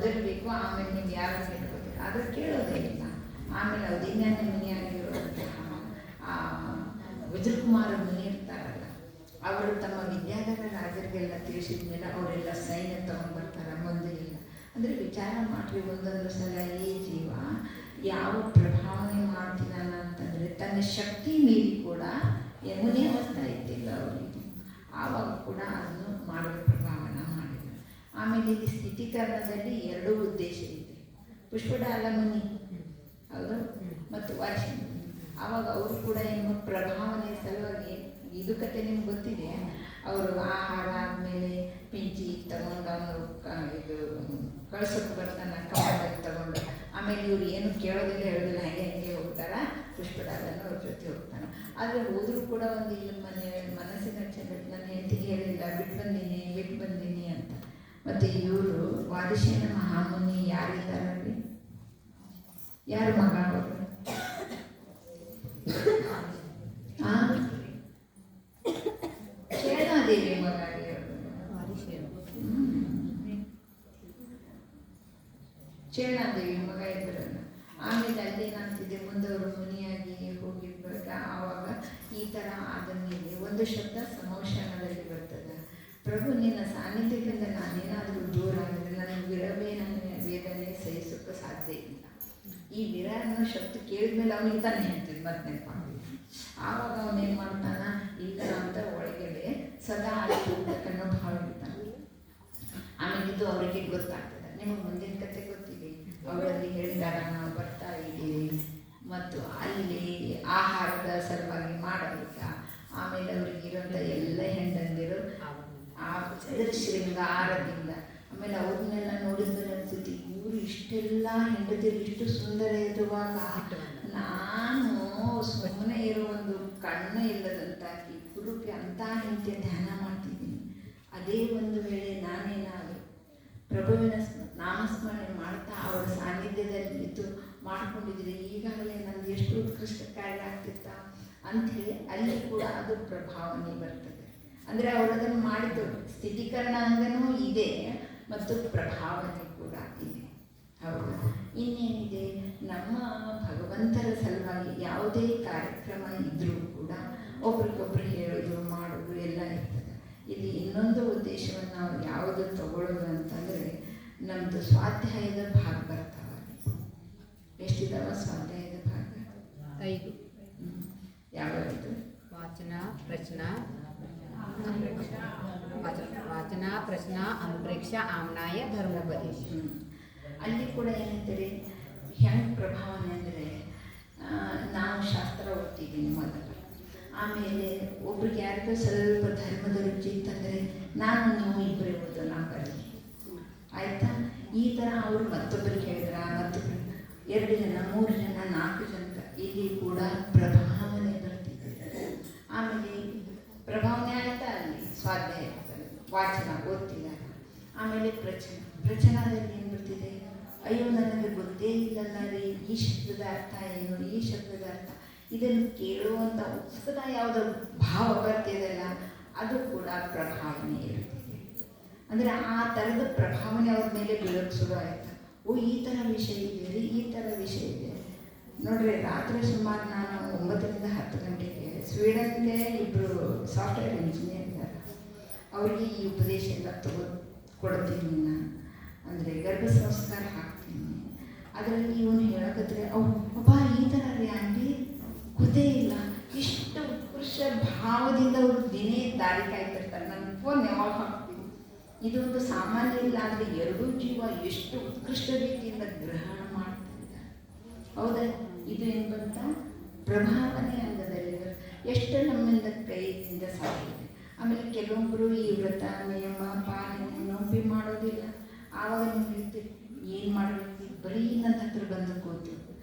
ಮೊದಲು ಬೇಕು, ಆಮೇಲೆ ನೀವು ಯಾರು ಹೇಳ್ಕೊತೀರ, ಆದರೂ ಕೇಳೋದೇ ಇಲ್ಲ. ಆಮೇಲೆ ಅವಧಿಜ್ಞಾನ ಮುನಿಯಾಗಿರುವಂತಹ ವಜ್ರಕುಮಾರ ಮುನಿ ಇರ್ತಾರಲ್ಲ, ಅವರು ತಮ್ಮ ವಿದ್ಯಾಧರ ರಾಜರಿಗೆಲ್ಲ ತಿಳಿಸಿದ ಮೇಲೆ ಅವರೆಲ್ಲ ಸೈನ್ಯ ತಗೊಂಡ್ಬರ್ತಾರೆ, ಮುಂದೆ ಇಲ್ಲ. ಅಂದರೆ ವಿಚಾರ ಮಾಡಿರಿ, ಒಂದೊಂದು ಸಲ ಈ ಜೀವ ಯಾವ ಪ್ರಭಾವನೆ ಮಾಡ್ತಿದ್ದಾನ ಅಂತಂದರೆ ತನ್ನ ಶಕ್ತಿ ಮೀರಿ ಕೂಡ ಮುನಿ ಅವಸ್ಥೆ ಇದ್ದಿಲ್ಲ ಅವರಿಗೆ, ಆವಾಗ ಕೂಡ ಅದನ್ನು ಮಾಡೋ ಪ್ರಭಾವನ ಮಾಡಿದ. ಆಮೇಲೆ ಇಲ್ಲಿ ಸ್ಥಿತೀಕರಣದಲ್ಲಿ ಎರಡೂ ಉದ್ದೇಶ ಇದೆ. ಪುಷ್ಪಡಾಲ ಮುನಿ ಹೌದು ಮತ್ತು ವರ್ಷ ಮುನಿ, ಆವಾಗ ಅವರು ಕೂಡ ಏನು ಪ್ರಭಾವನೆ ಸಲುವಾಗಿ, ಇದು ಕತೆ ನಿಮ್ಗೆ ಗೊತ್ತಿದೆ, ಅವರು ಆಹಾರ ಆದಮೇಲೆ ಪಿಂಚಿ ತಗೊಂಡು ಅವನು ಇದು ಕಳ್ಸೋಕ್ಕೆ ಬರ್ತಾನೆ, ಕಮಲದಲ್ಲಿ ತಗೊಂಡು, ಆಮೇಲೆ ಇವ್ರು ಏನು ಕೇಳೋದಿಲ್ಲ ಹೇಳೋದಿಲ್ಲ, ಹಾಗೆ ಹೋಗ್ತಾರೆ, ಪುಷ್ಪಡಾಲನ್ನು ಅವ್ರ ಜೊತೆ ಹೋಗ್ತಾನೆ. ಆದರೆ ಹೋದರೂ ಕೂಡ ಒಂದು ಇಲ್ಲಿ ಮನಸ್ಸಿನ ಚೆಂದ ನನ್ನ ಹೆಂಡತಿಗೆ ಹೇಳಿಲ್ಲ, ಬಿಟ್ಟು ಬಂದೀನಿ ಅಂತ. ಮತ್ತು ಇವರು ವಾದಿಶೇನ ಮಹಾಮುನಿ ಯಾರಿದ್ದಾರಲ್ಲಿ, ಯಾರು ಮಗ ಅವರು? ಚೇಳಾದೇವಿ ಮಗ ಚೇಳಾದೇವಿ ಮಗ ಇದ್ರಲ್ಲ. ಆಮೇಲೆ ಅಲ್ಲೇನಾಗ್ತಿದೆ, ಮುಂದವರು ಮುನಿಯಾಗಿ ಹೋಗಿರ್ಬೇಕು. ಆವಾಗ ಈ ಥರ ಆದ ಮೇಲೆ ಒಂದು ಶಬ್ದ ಸಮೋಷಣದಲ್ಲಿ ಬರ್ತದೆ, ಪ್ರಭು ನಿನ್ನ ಸಾನ್ನಿಧ್ಯದಿಂದ ನಾನೇನಾದರೂ ದೂರ ಆಗಿದ್ರೆ ನನಗೆ ವೇದನೆ ಸಹಿಸೋಕ್ಕೆ ಸಾಧ್ಯ ಇಲ್ಲ. ಈ ವಿರ ಅನ್ನೋ ಶಬ್ದ ಕೇಳಿದ್ಮೇಲೆ ಅವನಿಗೆ ತಾನೇ ಹೇಳ್ತೀನಿ ಮತ್ತೆ ನೆನಪಾಗ್ತದೆ. ಆವಾಗ ಅವನೇನು ಮಾಡ್ತಾನ, ಈ ಥರ ಅಂತ ಒಳಗಡೆ ಸದಾ ಅನ್ನೋ ಭಾವ ಇರ್ತಾನೆ. ಆಮೇಲೆ ಇದು ಅವರಿಗೆ ಗೊತ್ತಾಗ್ತದೆ. ನಿಮಗೆ ಮುಂದಿನ ಕತೆ ಗೊತ್ತಿದೆ, ಅವರಲ್ಲಿ ಹೇಳಿದಾಗ ನಾವು ಬರ್ತಾ ಇದ್ದೀವಿ ಮತ್ತು ಅಲ್ಲಿ ಆಹಾರದ ಸಲುವಾಗಿ ಮಾಡಲಿಕ್ಕ. ಆಮೇಲೆ ಅವ್ರಿಗೆ ಇರೋಂಥ ಎಲ್ಲ ಹೆಂಡಂದಿರು ಅದರ ಶೃಂಗಾರದಿಂದ, ಆಮೇಲೆ ಅವ್ರನ್ನೆಲ್ಲ ನೋಡಿದ್ಮೇಲೆ ಅನ್ಸುತ್ತೆ, ಇವರು ಇಷ್ಟೆಲ್ಲ ಹೆಂಡತಿರು ಇಷ್ಟು ಸುಂದರ ಇರುವಾಗ ನಾನು ಸುಮ್ಮನೆ ಇರೋ ಒಂದು ಕಣ್ಣು ಇಲ್ಲದಂತಾಗಿ ಕುರುಪಿ ಅಂತ ಹೆಂಡತಿ ಧ್ಯಾನ ಮಾಡ್ತಿದ್ದೀನಿ. ಅದೇ ಒಂದು ವೇಳೆ ನಾನೇನಾದರೂ ಪ್ರಭುವಿನ ನಾಮಸ್ಮರಣೆ ಮಾಡ್ತಾ ಅವರ ಸಾನ್ನಿಧ್ಯದಲ್ಲಿ ಇದ್ದು ಮಾಡ್ಕೊಂಡಿದ್ರೆ ಈಗಾಗಲೇ ನಂದು ಎಷ್ಟು ಉತ್ಕೃಷ್ಟ ಕಾರ್ಯ ಆಗ್ತಿತ್ತ ಅಂಥೇಳಿ ಅಲ್ಲಿ ಕೂಡ ಅದು ಪ್ರಭಾವನೆ ಬರ್ತದೆ. ಅಂದರೆ ಅವರದನ್ನು ಮಾಡಿದ್ದು ಸ್ಥಿತೀಕರಣ ಅಂಗನೂ ಇದೆ ಮತ್ತು ಪ್ರಭಾವನೆ ಕೂಡ ಇದೆ. ಹೌದು. ಇನ್ನೇನಿದೆ, ನಮ್ಮ ಭಗವಂತರ ಸಲುವಾಗಿ ಯಾವುದೇ ಕಾರ್ಯಕ್ರಮ ಇದ್ದರೂ ಕೂಡ ಒಬ್ರಿಗೊಬ್ರು ಹೇಳೋದು ಮಾಡೋದು ಎಲ್ಲ ಇರ್ತದೆ. ಇಲ್ಲಿ ಇನ್ನೊಂದು ಉದ್ದೇಶವನ್ನು ನಾವು ಯಾವುದು ತಗೊಳ್ಳೋದು ಅಂತಂದರೆ, ನಮ್ಮದು ಸ್ವಾಧ್ಯಾಯದ ಭಾಗ ಬರ್ತಾವೆ. ಎಷ್ಟಿದಾವ ಸ್ವಾಧ್ಯಾಯದ ಭಾಗ? 5. ಯಾವ್ಯಾವುದು? ವಾಚನ, ಪ್ರಶ್ನ, ಅಂಪ್ರೇಕ್ಷ, ಆಮ್ನಾಯ, ಧರ್ಮೋಪದೇಶ. ಅಲ್ಲಿ ಕೂಡ ಏನಂತಾರೆ, ಹೆಂಗೆ ಪ್ರಭಾವನೆ ಅಂದರೆ, ನಾವು ಶಾಸ್ತ್ರ ಓದ್ತಿದ್ದೀನಿ ಮೊದಲು, ಆಮೇಲೆ ಒಬ್ರಿಗೆ ಯಾರಿಗೂ ಸ್ವಲ್ಪ ಧರ್ಮದ ರುಚಿ ಇತ್ತಂದರೆ ನೀವು ಇಬ್ಬರೇ ಓದೋಣ ಬರಲಿ, ಆಯಿತಾ? ಈ ಥರ ಅವರು ಮತ್ತೊಬ್ಬರಿಗೆ ಹೇಳಿದ್ರ, ಮತ್ತೊಬ್ಬರು 2 ಜನ 3 ಜನ 4 ಜನ ಇಲ್ಲಿ ಕೂಡ ಪ್ರಭಾವನೆ ಬರ್ತಿದೆ. ಆಮೇಲೆ ಪ್ರಭಾವನೆ ಆಯಿತಾ, ಅಲ್ಲಿ ಸ್ವಾಧ್ಯಾಯ ವಾಚನ ಓದ್ತಿದ್ದಾರೆ. ಆಮೇಲೆ ಪ್ರಚನದಲ್ಲಿ ಏನು ಬರ್ತಿದೆ, ಅಯ್ಯೋ ನನಗೆ ಗೊತ್ತೇ ಇಲ್ಲಲ್ಲ ರೀ ಈ ಶಬ್ದದ ಅರ್ಥ ಏನು, ಈ ಶಬ್ದದ ಅರ್ಥ, ಇದನ್ನು ಕೇಳುವಂಥ ಉತ್ಸುಕತ ಯಾವುದೋ ಭಾವ ಬರ್ತಿದೆಯಲ್ಲ, ಅದು ಕೂಡ ಪ್ರಭಾವನೆ ಇರುತ್ತದೆ. ಅಂದರೆ ಆ ಥರದ ಪ್ರಭಾವನೆ ಅವ್ರ ಮೇಲೆ ಬೀಳೋಕ್ಕೆ ಶುರು ಆಯಿತು. ಓ ಈ ಥರ ವಿಷಯ ಇದೆ ರೀ, ಈ ಥರ ವಿಷಯ ಇದೆ ನೋಡ್ರಿ. ರಾತ್ರಿ ಸುಮಾರು ನಾನು 9 ರಿಂದ 10 ಗಂಟೆಗೆ ಸ್ವೀಡನ್ಗೆ ಇಬ್ಬರು ಸಾಫ್ಟ್ವೇರ್ ಇಂಜಿನಿಯರ್ ಇದ್ದಾರೆ, ಅವ್ರಿಗೆ ಈ ಉಪದೇಶ ಎಲ್ಲ ಕೊಡ್ತೀನಿ ನಾನು. ಅಂದರೆ ಗರ್ಭ ಸಂಸ್ಕಾರ ಹಾಕ್ತೀನಿ. ಅದರಲ್ಲಿ ಇವನು ಹೇಳಕತ್ರೆ ಅಪ್ಪ ಈ ಥರ ರೀ ಆಂಟಿ ಗೊತ್ತೇ ಇಲ್ಲ, ಇಷ್ಟು ಉತ್ಕೃಷ್ಟ ಭಾವದಿಂದ ಅವರು ದಿನೇ ದಾರಿ ಕಾಯ್ತಿರ್ತಾರೆ. ನನ್ನ ಫೋನ್ ಯಾವಾಗ ಹಾಕ್ತೀನಿ, ಇದೊಂದು ಸಾಮಾನ್ಯ ಇಲ್ಲ. ಆದರೆ ಎರಡೂ ಜೀವ ಎಷ್ಟು ಉತ್ಕೃಷ್ಟ ರೀತಿಯಿಂದ ಗ್ರಹಣ ಮಾಡ್ತಿದ್ದಾರೆ. ಹೌದಾ? ಇದು ಏನು ಬಂತ ಪ್ರಭಾವನೆ ಅಂಗದಲ್ಲಿ ಎಷ್ಟು ನಮ್ಮಿಂದ ಕೈಯಿಂದ ಸಾಧ್ಯ. ಆಮೇಲೆ ಕೆಲವೊಬ್ಬರು ಈ ವ್ರತ ನಿಯಮ ಪಾಲನೆ ನೋಂಪಿ ಮಾಡೋದಿಲ್ಲ. ಆವಾಗ ನೀವು ಹೇಳ್ತೀವಿ ಏನು ಮಾಡಬೇಕು, ಬರೀ ನನ್ನ ಹತ್ರ ಬಂದು ಕೂತು,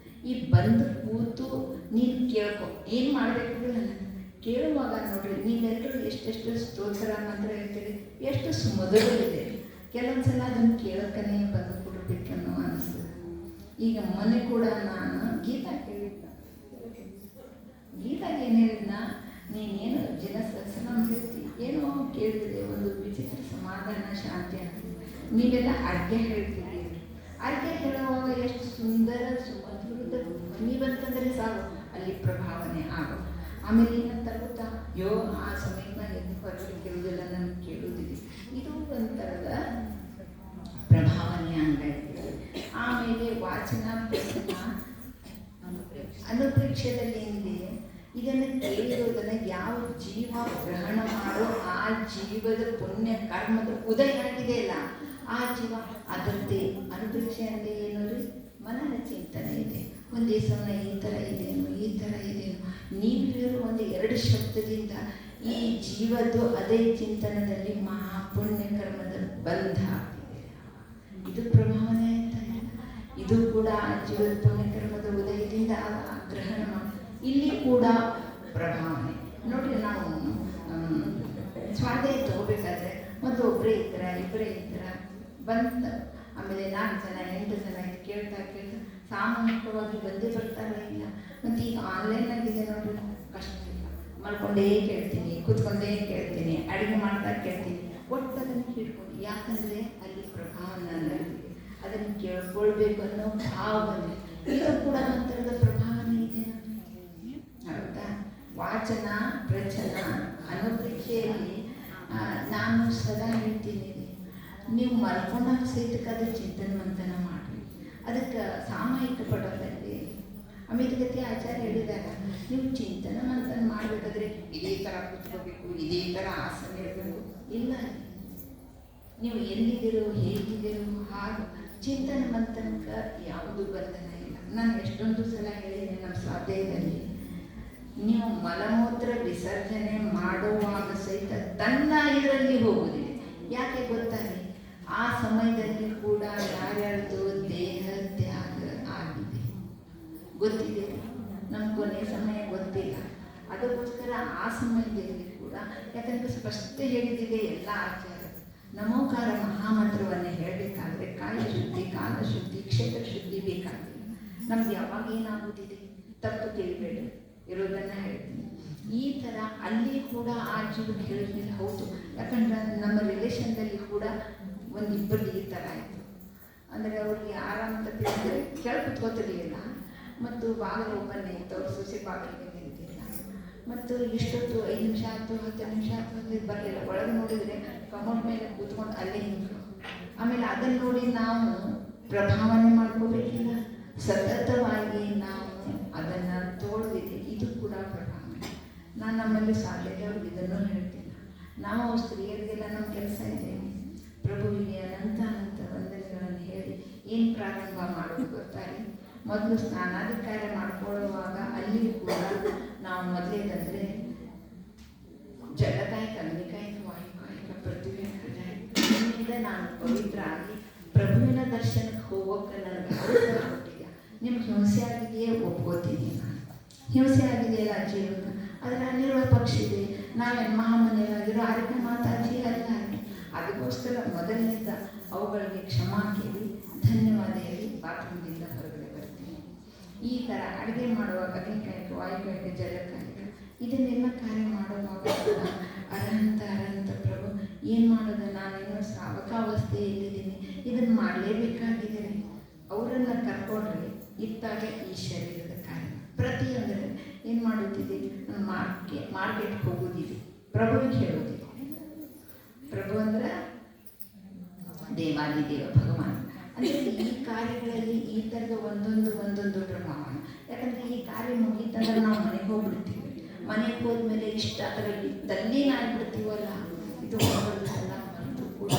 ಈ ಬಂದು ಕೂತು ನೀನು ಕೇಳ್ಕೊ ಏನು ಮಾಡಬೇಕು ನನಗೆ ಕೇಳುವಾಗ ನೋಡ್ರಿ, ನೀವೆಲ್ಲರೂ ಎಷ್ಟೆಷ್ಟು ಸ್ತೋತ್ರ ಮಾತ್ರ ಹೇಳ್ತೀರಿ, ಎಷ್ಟು ಸುಮಧುರವಿದೆ. ಕೆಲವೊಂದು ಸಲ ಅದನ್ನು ಕೇಳೋಕ್ಕನೇ ಬಂದು ಕೊಡಬೇಕನ್ನೋ ಅನಿಸ್ತದೆ. ಈಗ ಮೊನ್ನೆ ಕೂಡ ನಾನು ಗೀತಾ ಕೇಳಿದ್ನ, ಗೀತಾಗೆ ಏನು ಹೇಳಿದ್ನ, ನೀನೇನು ಜನಸನ ಹೇಳ್ತಿ ಏನೋ ಕೇಳಿದ್ರೆ ಒಂದು ವಿಚಿತ್ರ ಸಮಾಧಾನ ಶಾಂತಿ ಅಂತ ನೀವೆಲ್ಲ ಅಡ್ಗೆ ಹೇಳ್ತೀರಿ. ಆಕೆ ಹೇಳುವಾಗ ಎಷ್ಟು ಸುಂದರ ಸುಮಧುರದ ನೀವಂತಂದರೆ ಸಾಕು ಅಲ್ಲಿ ಪ್ರಭಾವನೆ ಆಗೋ. ಆಮೇಲೆ ಏನಂತ ಗೊತ್ತಾ, ಯೋ ಆ ಸಮಯಕ್ಕೆ ಎದ್ದು ಹೊರಗಡೆ ಕೇಳುವುದಿಲ್ಲ, ನನಗೆ ಕೇಳುವುದಿಲ್ಲ. ಇದು ಒಂಥರದ ಪ್ರಭಾವನೆ ಹಂಗಾಗಿದೆ. ಆಮೇಲೆ ವಾಚನ ಪ್ರಸನ್ನ ಅನುಪ್ರೇಕ್ಷದಲ್ಲಿ ಏನಿದೆ, ಇದನ್ನು ಕೇಳಿರೋದನ್ನು ಯಾವ ಜೀವ ಗ್ರಹಣ ಮಾಡೋ ಆ ಜೀವದ ಪುಣ್ಯ ಕರ್ಮದ ಉದಯ ಆಗಿದೆ ಅಲ್ಲ, ಆ ಜೀವ ಅದರದ್ದೇ ಅನುಪ್ರೇಕ್ಷೆ ಅಂದರೆ ಏನು ರೀ, ಮನನ ಚಿಂತನೆ ಇದೆ. ಒಂದೇ ಸಮಯ ಈ ಥರ ಇದೇನು, ಈ ಥರ ಇದೇನು, ನೀವಿರೋ ಒಂದು 2 ಶಬ್ದದಿಂದ ಈ ಜೀವದ್ದು ಅದೇ ಚಿಂತನದಲ್ಲಿ ಮಹಾಪುಣ್ಯ ಕರ್ಮದ ಬಂಧ ಆಗ್ತಿದೆ. ಇದು ಪ್ರಭಾವನೆ ಆಯ್ತಾ? ಇದು ಕೂಡ ಆ ಜೀವದ ಪುಣ್ಯಕರ್ಮದ ಉದಯದಿಂದ ಗ್ರಹಣ ಮಾಡಿ ಇಲ್ಲಿ ಕೂಡ ಪ್ರಭಾವನೆ. ನೋಡ್ರಿ, ನಾವು ಸ್ವಾಧ್ಯಾಯ ತಗೋಬೇಕಾದ್ರೆ ಮತ್ತು ಒಬ್ಬರೇ ಇದ್ದೀರ, ಇಬ್ಬರೇ ಇದ್ದೀರ ಬಂತ, ಆಮೇಲೆ 4 ಜನ 8 ಜನ ಇದು ಕೇಳ್ತಾ ಸಾಮೂಹಿಕವಾಗಿ ಬಂದೇ ಬರ್ತಾರ ಇಲ್ಲ. ಮತ್ತು ಈಗ ಆನ್ಲೈನ್ ಆಗಿದೆ ನೋಡ್ರಿ, ಕಷ್ಟ ಇಲ್ಲ. ಮಾಡ್ಕೊಂಡೇ ಕೇಳ್ತೀನಿ, ಕೂತ್ಕೊಂಡೇ ಕೇಳ್ತೀನಿ, ಅಡುಗೆ ಮಾಡ್ತಾ ಕೇಳ್ತೀನಿ, ಒಟ್ಟು ಅದನ್ನು ಕೇಳ್ಕೊಂಡು. ಯಾಕಂದರೆ ಅಲ್ಲಿ ಪ್ರಭಾವನೆ ಅದನ್ನು ಕೇಳ್ಕೊಳ್ಬೇಕು ಅನ್ನೋ ಭಾವ ಬಂದರೆ ಇದು ಕೂಡ ಒಂಥರದ ಪ್ರಭಾವನೆ ಇದೆ. ಹೌದಾ? ವಾಚನ ಪ್ರಚನ ಅನುಪ್ರೇಕ್ಷೆಯಲ್ಲಿ ನಾನು ಸದಾ ಹೇಳ್ತೀನಿ, ನೀವು ಮಲ್ಕೊಂಡಾಗ ಸಹಿತಕ್ಕೆ ಅದು ಚಿಂತನೆ ಮಂಥನ ಮಾಡಿ, ಅದಕ್ಕೆ ಸಾಮೂಹಿಕ ಪಡೋದಲ್ಲಿ ಅಮಿತಗತಿ ಆಚಾರ್ಯ ಹೇಳಿದಾಗ, ನೀವು ಚಿಂತನೆ ಮಂಥನ ಮಾಡಬೇಕಾದ್ರೆ ಇದೇ ಥರ ಕೂತ್ಕೋಬೇಕು, ಇದೇ ಥರ ಆಸನ ಇರಬೇಕು ಇಲ್ಲ. ನೀವು ಎಲ್ಲಿದ್ದೀರೋ ಹೇಗಿದ್ದೀರೋ ಹಾಗೆ ಚಿಂತನೆ ಮಂಥನಕ್ಕೆ ಯಾವುದು ಬಂಧನ ಇಲ್ಲ. ನಾನು ಎಷ್ಟೊಂದು ಸಲ ಹೇಳಿದ್ದೀನಿ ನಮ್ಮ ಸ್ವಾಧ್ಯಾಯದಲ್ಲಿ, ನೀವು ಮಲಮೂತ್ರ ವಿಸರ್ಜನೆ ಮಾಡುವಾಗ ಸಹಿತ ತನ್ನ ಇದರಲ್ಲಿ ಹೋಗುವುದಿಲ್ಲ. ಯಾಕೆ ಗೊತ್ತಾಗಿ, ಆ ಸಮಯದಲ್ಲಿ ಕೂಡ ಯಾರ್ಯಾರ್ದು ದೇಹ ತ್ಯಾಗ ಆಗಿದೆ ಗೊತ್ತಿದೆ. ನಮ್ಮ ಕೊನೆಯ ಸಮಯ ಗೊತ್ತಿಲ್ಲ. ಅದಕ್ಕೋಸ್ಕರ ಆ ಸಮಯದಲ್ಲಿ ಕೂಡ, ಯಾಕಂದರೆ ಸ್ಪಷ್ಟ ಹೇಳಿದಿದೆ ಎಲ್ಲ ಆಚಾರ, ನಮೋಕಾರ ಮಹಾಮಂತ್ರವನ್ನು ಹೇಳಬೇಕಾದ್ರೆ ಕಾಯ ಶುದ್ಧಿ, ಕಾಲ ಶುದ್ಧಿ, ಕ್ಷೇತ್ರ ಶುದ್ಧಿ ಬೇಕಾಗಿಲ್ಲ. ನಮ್ದು ಯಾವಾಗ ಏನಾಗುತ್ತಿದೆ ತಪ್ಪು ತಿಳಿಬೇಡಿ, ಇರೋದನ್ನು ಹೇಳ್ತೀನಿ. ಈ ಥರ ಅಲ್ಲಿ ಕೂಡ ಆ ಜೀವಕ್ಕೆ ಹೇಳಿದ್ಮೇಲೆ ಹೌದು. ಯಾಕಂದ್ರೆ ನಮ್ಮ ರಿಲೇಷನ್ದಲ್ಲಿ ಕೂಡ ಒಂದಿಬ್ಬರು ಈ ಥರ ಆಯಿತು. ಅಂದರೆ ಅವ್ರಿಗೆ ಆರಾಮ ತಪ್ಪಿದ್ರೆ ಕೆಳ ಕುತ್ಕೋತಿರ್ಲಿಲ್ಲ, ಮತ್ತು ಬಾಗಿಲು ಓಪನ್ ಇತ್ತು, ಅವ್ರು ಸೊಸೆ ಬಾಗಿಲಿಗೆ ನಿಂತಿಲ್ಲ, ಮತ್ತು ಇಷ್ಟೊತ್ತು 5 ನಿಮಿಷ ಆಯಿತು, 10 ನಿಮಿಷ ಆಯಿತು ಅಂದರೆ ಬರಲಿಲ್ಲ. ಒಳಗೆ ನೋಡಿದರೆ ಕಮೋಡ್ ಮೇಲೆ ಕೂತ್ಕೊಂಡು ಅಲ್ಲೇ ನಿಂತರು. ಆಮೇಲೆ ಅದನ್ನು ನೋಡಿ ನಾವು ಪ್ರಭಾವನೆ ಮಾಡ್ಕೋಬೇಕಿಲ್ಲ, ಸತತವಾಗಿ ನಾವು ಅದನ್ನು ತೋಳದಿದೆ. ಇದು ಕೂಡ ಪ್ರಭಾವನೆ. ನಾನು ನಮ್ಮಲ್ಲಿ ಶಾಲೆಯವ್ರಿಗೆ ಇದನ್ನು ಹೇಳ್ತೀನಿ. ನಾವು ಸ್ತ್ರೀಯರಿಗೆಲ್ಲ ನಮ್ಮ ಕೆಲಸ ಇದೆ, ಪ್ರಭುವಿಗೆ ಅನಂತ ಅನಂತ ವಂದನೆಗಳನ್ನು ಹೇಳಿ ಏನು ಪ್ರಾರಂಭ ಮಾಡೋದು ಗೊತ್ತಾರೆ. ಮೊದಲು ಸ್ನಾನಾಧಿಕಾರ ಮಾಡ್ಕೊಳ್ಳುವಾಗ ಅಲ್ಲಿಯೂ ಕೂಡ ನಾವು ಮೊದಲೇದಂದರೆ ಜಲಕಾಯಕ, ಅಗ್ನಿಕಾಯಕ, ವಾಯುಕಾಯಕ, ಪೃಥ್ವಿಯಿಂದ ನಾನು ಪವಿತ್ರ ಆಗಿ ಪ್ರಭುವಿನ ದರ್ಶನಕ್ಕೆ ಹೋಗೋಕ್ಕೆ ನನಗೆ ಅವಸರ ಕೊಟ್ಟಿದ್ದೆ. ನಿಮ್ಗೆ ಹಿಂಸೆ ಆಗಿದೆಯೇ ಒಪ್ಕೋತೀನಿ, ನಾನು ಹಿಂಸೆ ಆಗಿದೆಯಲ್ಲ ಜೀವನ, ಅದರ ಅಲ್ಲಿರುವ ಪಕ್ಷ ಇದೆ. ನಾವೇನು ಮಹಾಮನೆಯಾಗಿರೋ ಆರೋಗ್ಯ ಮಾತಾಜಿ ಅಲ್ಲ. ಅದಕ್ಕೋಸ್ಕರ ಮೊದಲನೇದ ಅವುಗಳಿಗೆ ಕ್ಷಮಾ ಕೇಳಿ ಧನ್ಯವಾದ ಹೇಳಿ ಬಾತ್ರೂಮ್ದಿಂದ ಹೊರಗಡೆ ಬರ್ತೀನಿ. ಈ ಥರ ಅಡುಗೆ ಮಾಡುವಾಗ ಅಗ್ನಿಕಾಯಕ, ವಾಯುಕಾಯಕ, ಜಲಕಾಯಕ ಇದನ್ನೆಲ್ಲ ಕಾರ್ಯ ಮಾಡುವಾಗ ಅರಂತ ಪ್ರಭು ಏನು ಮಾಡೋದು, ನಾನೇನೋ ಶ್ರಾವಕಾವಸ್ಥೆಯಲ್ಲಿದ್ದೀನಿ, ಇದನ್ನು ಮಾಡಲೇಬೇಕಾಗಿದೆ. ಅವರನ್ನು ಕರ್ಕೊಂಡ್ರೆ ಇತ್ತಾಗ ಈ ಶರೀರದ ಕಾರ್ಯ ಪ್ರತಿಯೊಂದರಲ್ಲಿ ಏನು ಮಾಡುತ್ತಿದ್ದೀವಿ. ನಾನು ಮಾರ್ಕೆಟ್ಗೆ ಹೋಗೋದಿದೆ, ಪ್ರಭುವಿಗೆ ಹೇಳೋದಿದೆ. ಪ್ರಭು ಅಂದ್ರೆ ದೇವಾದಿದೇವ ಭಗವಾನ್. ಅಂದರೆ ಈ ಕಾರ್ಯಗಳಲ್ಲಿ ಈ ಥರದ ಒಂದೊಂದು ಪ್ರಭಾವನೆ. ಯಾಕಂದರೆ ಈ ಕಾರ್ಯ ಮುಗೀತಂದ್ರೆ ನಾವು ಮನೆಗೆ ಹೋಗ್ಬಿಡ್ತೀವಿ. ಮನೆಗೆ ಹೋದ್ಮೇಲೆ ಇಷ್ಟ ಅದರಲ್ಲಿ ತಲ್ಲೀನಾಗ್ಬಿಡ್ತೀವಲ್ಲ, ಇದು ಹೋಗೋದಲ್ಲ ಮತ್ತು ಕೂಡ.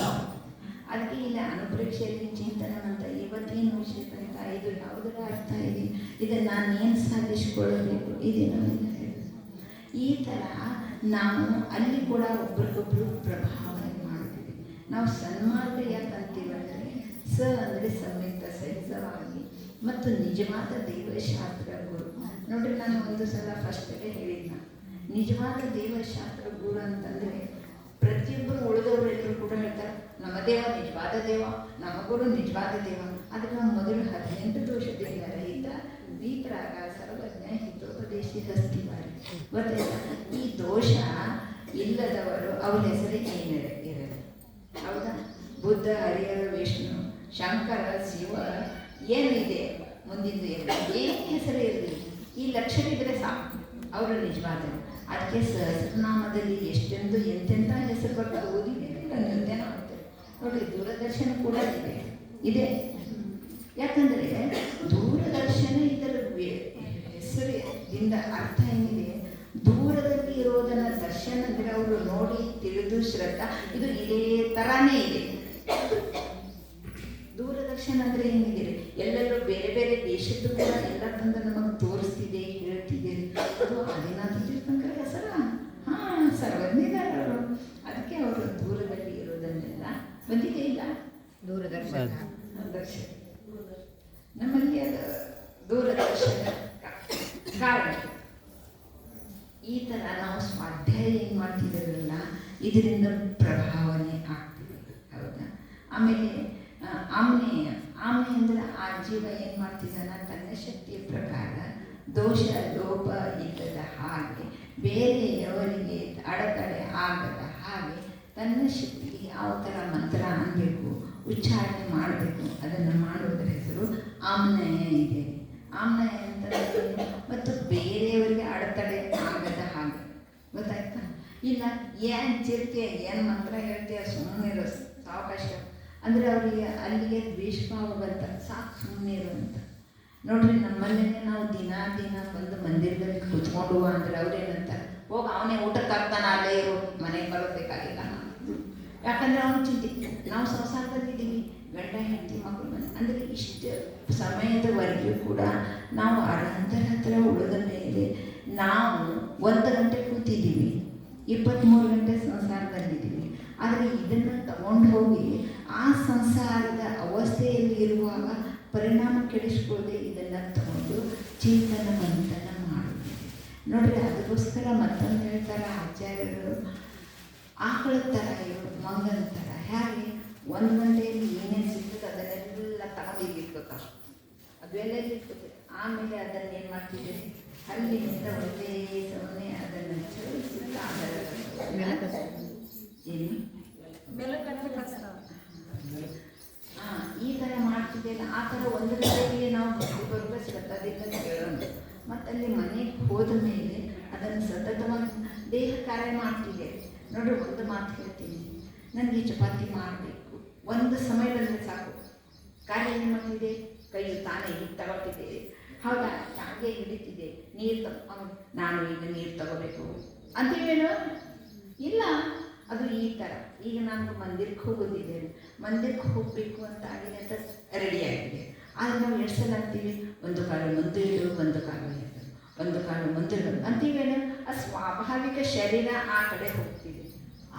ಅದಕ್ಕೆ ಇಲ್ಲ ಅನುಪ್ರೇಕ್ಷೆಯಲ್ಲಿ ಚಿಂತನೆ ಅಂತ ಇವತ್ತೇನು ವಿಷಯಕ್ಕಂತ ಇದು ಯಾವುದರ ಅರ್ಥ ಇದೆ, ಇದನ್ನು ನಾನು ಏನು ಸಾಧಿಸಿಕೊಳ್ಳಬೇಕು, ಇದೇನೋ ಈ ಥರ ನಾವು ಅಲ್ಲಿ ಕೂಡ ಒಬ್ರಿಗೊಬ್ರು ಪ್ರಭಾವನೆ ಮಾಡ್ತೀವಿ. ನಾವು ಸನ್ಮಾರ್ಗ ಯಾಕಂತೀವಂದರೆ ಅಂದರೆ ಸಂಯುಕ್ತ ಸಹಿತವಾಗಿ ಮತ್ತು ನಿಜವಾದ ದೈವಶಾಸ್ತ್ರ ಗುರು. ನೋಡ್ರಿ, ನಾನು ಒಂದು ಸಲ ಫಸ್ಟೇ ಹೇಳಿದ್ನ, ನಿಜವಾದ ದೈವಶಾಸ್ತ್ರ ಗುರು ಅಂತಂದರೆ ಪ್ರತಿಯೊಬ್ಬರು ಉಳಿದವರೆಲ್ಲರೂ ಕೂಡ ಹೇಳ್ತಾರೆ ನಮ್ಮ ದೇವ ನಿಜವಾದ ದೇವ, ನಮ್ಮ ಗುರು ನಿಜವಾದ ದೇವ. ಅದಕ್ಕೆ ನಾವು ಮೊದಲು 18 ದೋಷದಿಂದ ರಹಿತ ವೀತರಾಗ ಸರ್ವಜ್ಞ ಹಿತೋಪದೇಶಿ ಹಸ್ತಿವಾರಿ ಗೊತ್ತಾಯ್ತಾ. ಈ ದೋಷ ಇಲ್ಲದವರು ಅವ್ರ ಹೆಸರೇ ಏನಿರಲಿ. ಹೌದಾ? ಬುದ್ಧ, ಹರಿಹರ, ವಿಷ್ಣು, ಶಂಕರ ಶಿವ ಏನಿದೆ ಮುಂದಿನ ಏನು ಹೆಸರು ಇರಲಿ, ಈ ಲಕ್ಷಣ ಇದ್ದರೆ ಸಾಕು ಅವರು ನಿಜವಾದ. ಅದಕ್ಕೆ ಸಹಸ್ರನಾಮದಲ್ಲಿ ಎಷ್ಟೆಂದು ಎಂತೆಂಥ ಹೆಸರು ಬರ್ತದೆ ಓದಿದ್ದೇನೆ, ನೃತ್ಯನ ಮಾಡ್ತಾರೆ ನೋಡಿ. ದೂರದರ್ಶನ ಕೂಡ ಇದೆ. ಯಾಕಂದರೆ ದೂರದರ್ಶನ ಇದರ ಹೆಸರಿಂದ ಅರ್ಥ ಏನಿದೆ, ದೂರದಲ್ಲಿ ಇರೋದನ್ನ ದರ್ಶನ ಅಂದರೆ ಅವರು ನೋಡಿ ತಿಳಿದು ಶ್ರದ್ಧಾ, ಇದು ಇದೇ ಥರನೇ ಇದೆ. ದೂರದರ್ಶನ ಅಂದರೆ ಏನಿದೆ, ಎಲ್ಲೆಲ್ಲೋ ಬೇರೆ ಬೇರೆ ದೇಶದ್ದು ಕೂಡ ಎಲ್ಲ ತಂದು ನಮಗೆ ತೋರಿಸ್ತಿದೆ, ಹೇಳ್ತಿದೆ. ಅದು ಆದಿನಾಥ ತೀರ್ಥಂಕರ ಹೆಸರ ಸರ್ವಜ್ಞಿದ್ದಾರೆ ಅವರು. ಅದಕ್ಕೆ ಅವರು ದೂರದಲ್ಲಿ ಇರೋದನ್ನೆಲ್ಲ ಬಂದಿದೆ ಇಲ್ಲ ದೂರದರ್ಶನ ನಮ್ಮಲ್ಲಿ ಅದು ದೂರದರ್ಶನ ಕಾರಣ. ಈ ಥರ ನಾವು ಸ್ವಾಧ್ಯಾಯ ಏನು ಮಾಡ್ತಿದ್ದೇವಲ್ಲ, ಇದರಿಂದ ಪ್ರಭಾವನೆ ಆಗ್ತಿದೆ. ಹೌದಾ? ಆಮೇಲೆ ಆಮ್ನೇಯ ಅಂದರೆ ಆ ಜೀವ ಏನು ಮಾಡ್ತಿದ್ದಾನ, ತನ್ನ ಶಕ್ತಿಯ ಪ್ರಕಾರ ದೋಷ ಲೋಪ ಇಲ್ಲದ ಹಾಗೆ, ಬೇರೆಯವರಿಗೆ ಅಡೆತಡೆ ಆಗದ ಹಾಗೆ ತನ್ನ ಶಕ್ತಿಗೆ ಯಾವ ಥರ ಮಂತ್ರ ಅನ್ನಬೇಕು, ಉಚ್ಚಾರಣೆ ಮಾಡಬೇಕು, ಅದನ್ನು ಮಾಡೋದ್ರ ಹೆಸರು ಆಮ್ನಯ ಇದೆ. ಆಮ್ನಯ ಅಂತ ಮತ್ತು ಬೇರೆಯವರಿಗೆ ಅಡೆತಡೆ ಆಗದ ಹಾಗೆ. ಗೊತ್ತಾಯ್ತಾ? ಇಲ್ಲ ಏನು ಚಿರ್ತೆ ಏನು ಮಂತ್ರ ಹೇಳ್ತೀಯ ಸುಮ್ಮನೆ ಸಾವಕಾಶ ಅಂದರೆ ಅವರಿಗೆ ಅಲ್ಲಿಗೆ ದ್ವೇಷಭಾವ ಬಂತ, ಸಾಕು ಸುಮ್ಮನೆ ಇರುವಂತ. ನೋಡ್ರಿ ನಮ್ಮಲ್ಲೇ ನಾವು ದಿನ ಬಂದು ಮಂದಿರದಲ್ಲಿ ಕೂತ್ಕೊಂಡು ಅಂದರೆ ಅವ್ರೇನಂತಾರೆ, ಹೋಗಿ ಅವನೇ ಊಟಕ್ಕೆ ಹಾಕ್ತಾನೆ, ಅಲ್ಲೇ ಇರೋ ಮನೆಗೆ ಬರೋಬೇಕಾಗಿಲ್ಲ. ಯಾಕಂದರೆ ಅವನು ಚಿಂತೆ, ನಾವು ಸಂಸಾರದಲ್ಲಿದ್ದೀವಿ, ಗಂಡ ಹೆಂಡತಿ ಮಕ್ಕಳು ಮನೆ ಅಂದರೆ ಇಷ್ಟು ಸಮಯದವರೆಗೂ ಕೂಡ ನಾವು ಅರ್ಧರ ಹತ್ರ ಉಳಿದ ಮೇಲೆ ನಾವು 1 ಗಂಟೆ ಕೂತಿದ್ದೀವಿ, 23 ಗಂಟೆ ಸಂಸಾರದಲ್ಲಿದ್ದೀವಿ. ಆದರೆ ಇದನ್ನು ತಗೊಂಡು ಹೋಗಿ ಆ ಸಂಸಾರದ ಅವಸ್ಥೆಯಲ್ಲಿ ಇರುವಾಗ ಪರಿಣಾಮ ಕೆಡಿಸ್ಕೊಳ್ಳದೆ ಇದನ್ನು ತಗೊಂಡು ಚಿಂತನ ಮಂಥನ ಮಾಡುವುದು. ನೋಡ್ರಿ, ಅದಕ್ಕೋಸ್ಕರ ಮತ್ತೊಂದು ಹೇಳ್ತಾರೆ ಆಚಾರ್ಯರು, ಆಕಳ ಥರ ಇವರು ಮಂಗನ ಥರ. ಹೇಗೆ 1 ಗಂಟೆಯಲ್ಲಿ ಏನೇನು ಸಿಗ್ತದೆ ಅದನ್ನೆಲ್ಲ ತಗೊಂಡು ಇಟ್ಕೋತಾರೆ, ಅದೆಲ್ಲ ಇಟ್ಕೋತಾರೆ. ಆಮೇಲೆ ಅದನ್ನು ಏನು ಮಾಡ್ತಿದ್ದೀರಿ, ಅಲ್ಲಿಂದ ಒಂದೇ ಸಮನೆ ಅದನ್ನು ಚಲಿಸುತ್ತಾ ಈ ಥರ ಮಾಡ್ತಿದ್ದೇನೆ. ಆ ಥರ 1 ಗಂಟೆಗೆ ನಾವು ಬರುವ ಶ್ರದ್ಧಾದಿಂದ ಕೇಳೋಣ. ಮತ್ತು ಅಲ್ಲಿ ಮನೆಗೆ ಹೋದ ಮೇಲೆ ಅದನ್ನು ಸತತವಾಗಿ ದೇಹ ಕಾರ್ಯ ಮಾಡ್ತಿದೆ. ನೋಡ್ರಿ, ಒಂದು ಮಾತು ಹೇಳ್ತೀನಿ, ನನಗೆ ಚಪಾತಿ ಮಾಡಬೇಕು, ಒಂದು ಸಮಯದಲ್ಲಿ ಸಾಕು. ಕಾರ್ಯ ಏನು ಮಾಡ್ತಿದೆ, ಕೈ ತಾನೇ ಹೀಗೆ ತಗೊಳ್ತಿದ್ದೆ, ಹೌದಾ, ಹಾಗೆ ಹಿಡಿತಿದ್ದೆ, ನೀರು ನಾನು ಈಗ ನೀರು ತಗೋಬೇಕು ಅಂತೀವೇನೋ ಇಲ್ಲ. ಅದು ಈ ಥರ. ಈಗ ನಾನು ಮಂದಿರಕ್ಕೆ ಹೋಗೋದಿದ್ದೇನೆ, ಮಂದಿರಕ್ಕೆ ಹೋಗಬೇಕು ಅಂತ ಆಗಿದೆ ಅಂತ ರೆಡಿಯಾಗಿದೆ. ಆದರೆ ನಾವು ಎಷ್ಟು ಸಲ ಅಂತೀವಿ, ಒಂದು ಕಾಲು ಮುಂದೆ ಇಡು, ಒಂದು ಕಾಲು ಎದ್ದು, ಒಂದು ಕಾಲು ಮುಂದೆ ಇಡು ಅಂತೀವೇನೋ. ಆ ಸ್ವಾಭಾವಿಕ ಶರೀರ ಆ ಕಡೆ ಹೋಗ್ತೀವಿ.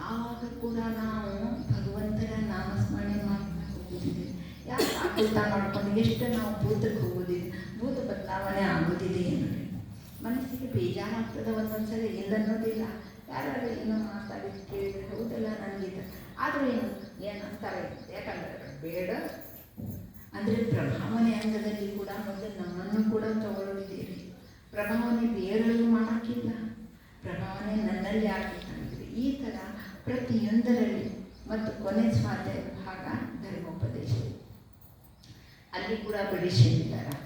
ಆವಾಗ ಕೂಡ ನಾವು ಭಗವಂತನ ನಾಮಸ್ಮರಣೆ ಮಾಡ್ತಾ ಹೋಗೋದಿದೆ. ಯಾಕೆ ಆಕೃತ ಮಾಡ್ಕೊಂಡು ಎಷ್ಟು ನಾವು ಭೂತಕ್ಕೆ ಹೋಗೋದಿದೆ, ಭೂತ ಬದಲಾವಣೆ ಆಗೋದಿದೆ ಏನು. ಮನಸ್ಸಿಗೆ ಬೇಜಾರಾಗ್ತದೆ ಒಂದೊಂದು ಸಲ, ಎಲ್ಲನ್ನೋದಿಲ್ಲ. ಯಾರು ಏನೋ ಮಾತಾಡಿದ್ದು ಕೇಳಿದ್ರೆ ಹೌದಲ್ಲ ನನಗಿದೆ, ಆದರೆ ಏನಂತಾರೆ, ಯಾಕಂದರೆ ಬೇಡ ಅಂದರೆ ಪ್ರಭಾವನೆ ಅಂಗದಲ್ಲಿ ಕೂಡ ಮೊದಲು ನಮ್ಮನ್ನು ಕೂಡ ತಗೊಳ್ಳೋದಿದ್ದೀರಿ. ಪ್ರಭಾವನೆ ಬೇರೆಯೂ ಮಾಡೋಕ್ಕಿಲ್ಲ, ಪ್ರಭಾವನೆ ನನ್ನಲ್ಲಿ ಆಗಬೇಕಂದ್ರೆ ಈ ಥರ ಪ್ರತಿಯೊಂದರಲ್ಲಿ. ಮತ್ತು ಕೊನೆ ಸ್ವಾಧ್ಯಾಯ ಭಾಗ ಧರ್ಮೋಪದೇಶ. ಅಲ್ಲಿ ಕೂಡ ಬಿಡಿಸಿದ್ದಾರೆ,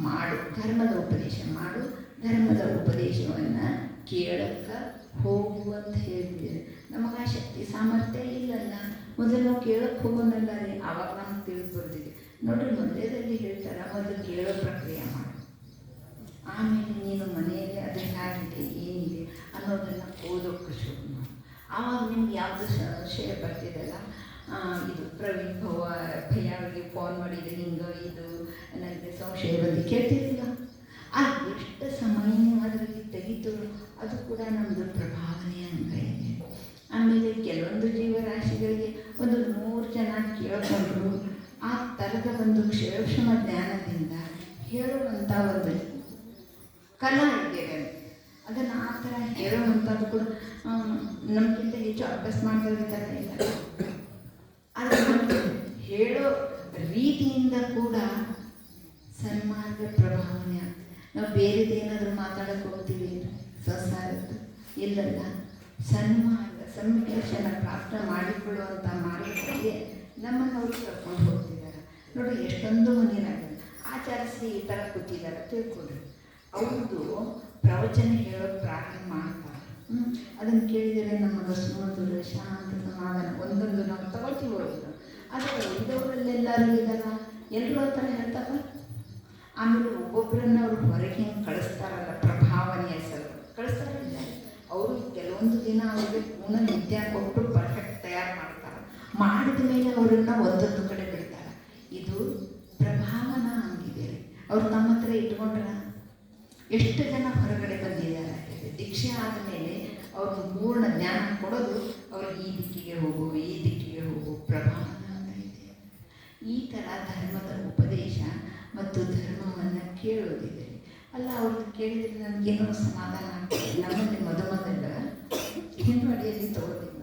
ಮಾಡು ಧರ್ಮದ ಉಪದೇಶ ಮಾಡು, ಧರ್ಮದ ಉಪದೇಶವನ್ನು ಕೇಳಕ್ಕೆ ಹೋಗುವಂತ ಹೇಳಿದ್ದೀರಿ. ನಮಗೆ ಆ ಶಕ್ತಿ ಸಾಮರ್ಥ್ಯ ಇಲ್ಲಲ್ಲ, ಮೊದಲು ನಾವು ಕೇಳಕ್ಕೆ ಹೋಗೋಣಲ್ಲ ರೀ, ಆವಾಗ ನಮ್ಗೆ ತಿಳಿದು ಬರ್ತಿದೆ. ನೋಡ್ರಿ, ಮೊದಲೇದಲ್ಲಿ ಹೇಳ್ತಾರೆ, ಮೊದಲು ಕೇಳೋ ಪ್ರಕ್ರಿಯೆ ಮಾಡು, ಆಮೇಲೆ ನೀನು ಮನೆಯಲ್ಲಿ ಅದು ಹೇಗಿದೆ ಏನಿದೆ ಅನ್ನೋದನ್ನು ಓದೋಕ್ಕೆ ಶುರು ಮಾಡು. ಆವಾಗ ನಿಮ್ಗೆ ಯಾವುದು ಸಂಶಯ ಬರ್ತಿದೆಲ್ಲ, ಇದು ಪ್ರವೀಣ್ ಭಯ್ಯ ಅವರಿಗೆ ಫೋನ್ ಮಾಡಿದೆ, ಹಿಂಗೆ ಇದು ನನಗೆ ಸಂಶಯ ಬಂದು ಕೇಳ್ತಿರಲಿಲ್ಲ. ಎಷ್ಟು ಸಮಯ ಅದರಲ್ಲಿ ತೆಗಿತು, ಅದು ಕೂಡ ನಮ್ಮದು ಪ್ರಭಾವನೆಯ ಅಂಗ ಇದೆ. ಆಮೇಲೆ ಕೆಲವೊಂದು ಜೀವರಾಶಿಗಳಿಗೆ ಒಂದು 100 ಜನ ಕೇಳಿಕೊಂಡ್ರು ಆ ಥರದ ಒಂದು ಕ್ಷೇಮ ಜ್ಞಾನದಿಂದ ಹೇಳುವಂಥ ಒಂದು ಕಲಾ ಇದೆ. ಅದನ್ನು ಆ ಥರ ಹೇಳುವಂಥದ್ದು ಕೂಡ ನಮಗಿಂತ ಹೆಚ್ಚು ಅಭ್ಯಾಸ ಮಾಡ್ತಿರ್ತಾರೆ ಇಲ್ಲ. ಆದರೆ ಹೇಳೋ ರೀತಿಯಿಂದ ಕೂಡ ಸನ್ಮಾರ್ಗ ಪ್ರಭಾವನೆ ಆಗ್ತದೆ. ನಾವು ಬೇರೆದೇನಾದರೂ ಮಾತಾಡೋಕ್ಕೆ ಹೋಗ್ತೀವಿ ಸಂಸಾರದ್ದು ಇಲ್ಲಲ್ಲ, ಸನ್ಮಾರ್ಗ ಸಂವೇಷಣ ಪ್ರಾಪ್ತ ಮಾಡಿಕೊಳ್ಳುವಂಥ ಮಾರ್ಗದಲ್ಲಿ ನಮ್ಮನ್ನು ಅವರು ಕರ್ಕೊಂಡು ಹೋಗ್ತಿದ್ದಾರೆ. ನೋಡಿ ಎಷ್ಟೊಂದು ಮನೆಯಾಗ ಆಚರಿಸಿ ಈ ಥರ ಕೂತಿದ್ದಾರೆ ತಿಳ್ಕೊಡ್ರಿ. ಅವ್ರದ್ದು ಪ್ರವಚನ ಹೇಳೋದು ಪ್ರಾರಂಭ ಮಾಡ್ತಾರೆ. ಅದನ್ನು ಕೇಳಿದರೆ ನಮಗೆ ಸುಮಧುರ ಶಾಂತ ಸಮಾಧಾನ ಒಂದೊಂದು ನಾವು ತಗೊಳ್ತೀವಿ ಹೋಗಿದ್ದು. ಆದರೆ ಉಳಿದವರಲ್ಲೆಲ್ಲರೂ ಇದ್ದಾರ, ಎಲ್ಲರೂ ಆ ಥರ ಹೇಳ್ತಾರೆ. ಆಮೇಲೆ ಒಬ್ಬೊಬ್ಬರನ್ನ ಅವ್ರು ಹೊರಗೆ ಹಿಂಗೆ ಕಳಿಸ್ತಾರಲ್ಲ, ಪ್ರಭಾವನೆಯ ಸಲ ಕಳಿಸ್ತಾರಿಲ್ಲ. ಅವರು ಕೆಲವೊಂದು ದಿನ ಅವ್ರಿಗೆ ಪೂರ್ಣ ನಿದ್ದೆ ಕೊಟ್ಟು ಪರ್ಫೆಕ್ಟ್ ತಯಾರು ಮಾಡ್ತಾರೆ. ಮಾಡಿದ ಮೇಲೆ ಅವರನ್ನು ಒಂದೊಂದು ಕಡೆ ಬಿಡ್ತಾರೆ. ಇದು ಪ್ರಭಾವನ ಹಂಗಿದೆ. ಅವ್ರು ನಮ್ಮ ಹತ್ರ ಇಟ್ಕೊಂಡ್ರ ಎಷ್ಟು ಜನ ಹೊರಗಡೆ ಬಂದಿದ್ದಾರೆ. ದೀಕ್ಷೆ ಆದಮೇಲೆ ಅವ್ರಿಗೆ ಪೂರ್ಣ ಜ್ಞಾನ ಕೊಡೋದು, ಅವ್ರಿಗೆ ಈ ದಿಕ್ಕಿಗೆ ಹೋಗು, ಈ ದಿಕ್ಕಿಗೆ ಹೋಗು ಪ್ರಭಾವನ ಇದೆ. ಈ ಥರ ಧರ್ಮದ ಉಪದೇಶ ಮತ್ತು ಧರ್ಮವನ್ನು ಕೇಳೋದಿದೆ ಅಲ್ಲ. ಅವ್ರಿಗೆ ಕೇಳಿದರೆ ನನಗೇನೋ ಸಮಾಧಾನ ಆಗ್ತದೆ. ನಮ್ಮಲ್ಲಿ ಮೊದಲ ಹಿಂದೂ ಅಡಿಯಲ್ಲಿ ತಗೋದಿಲ್ಲ,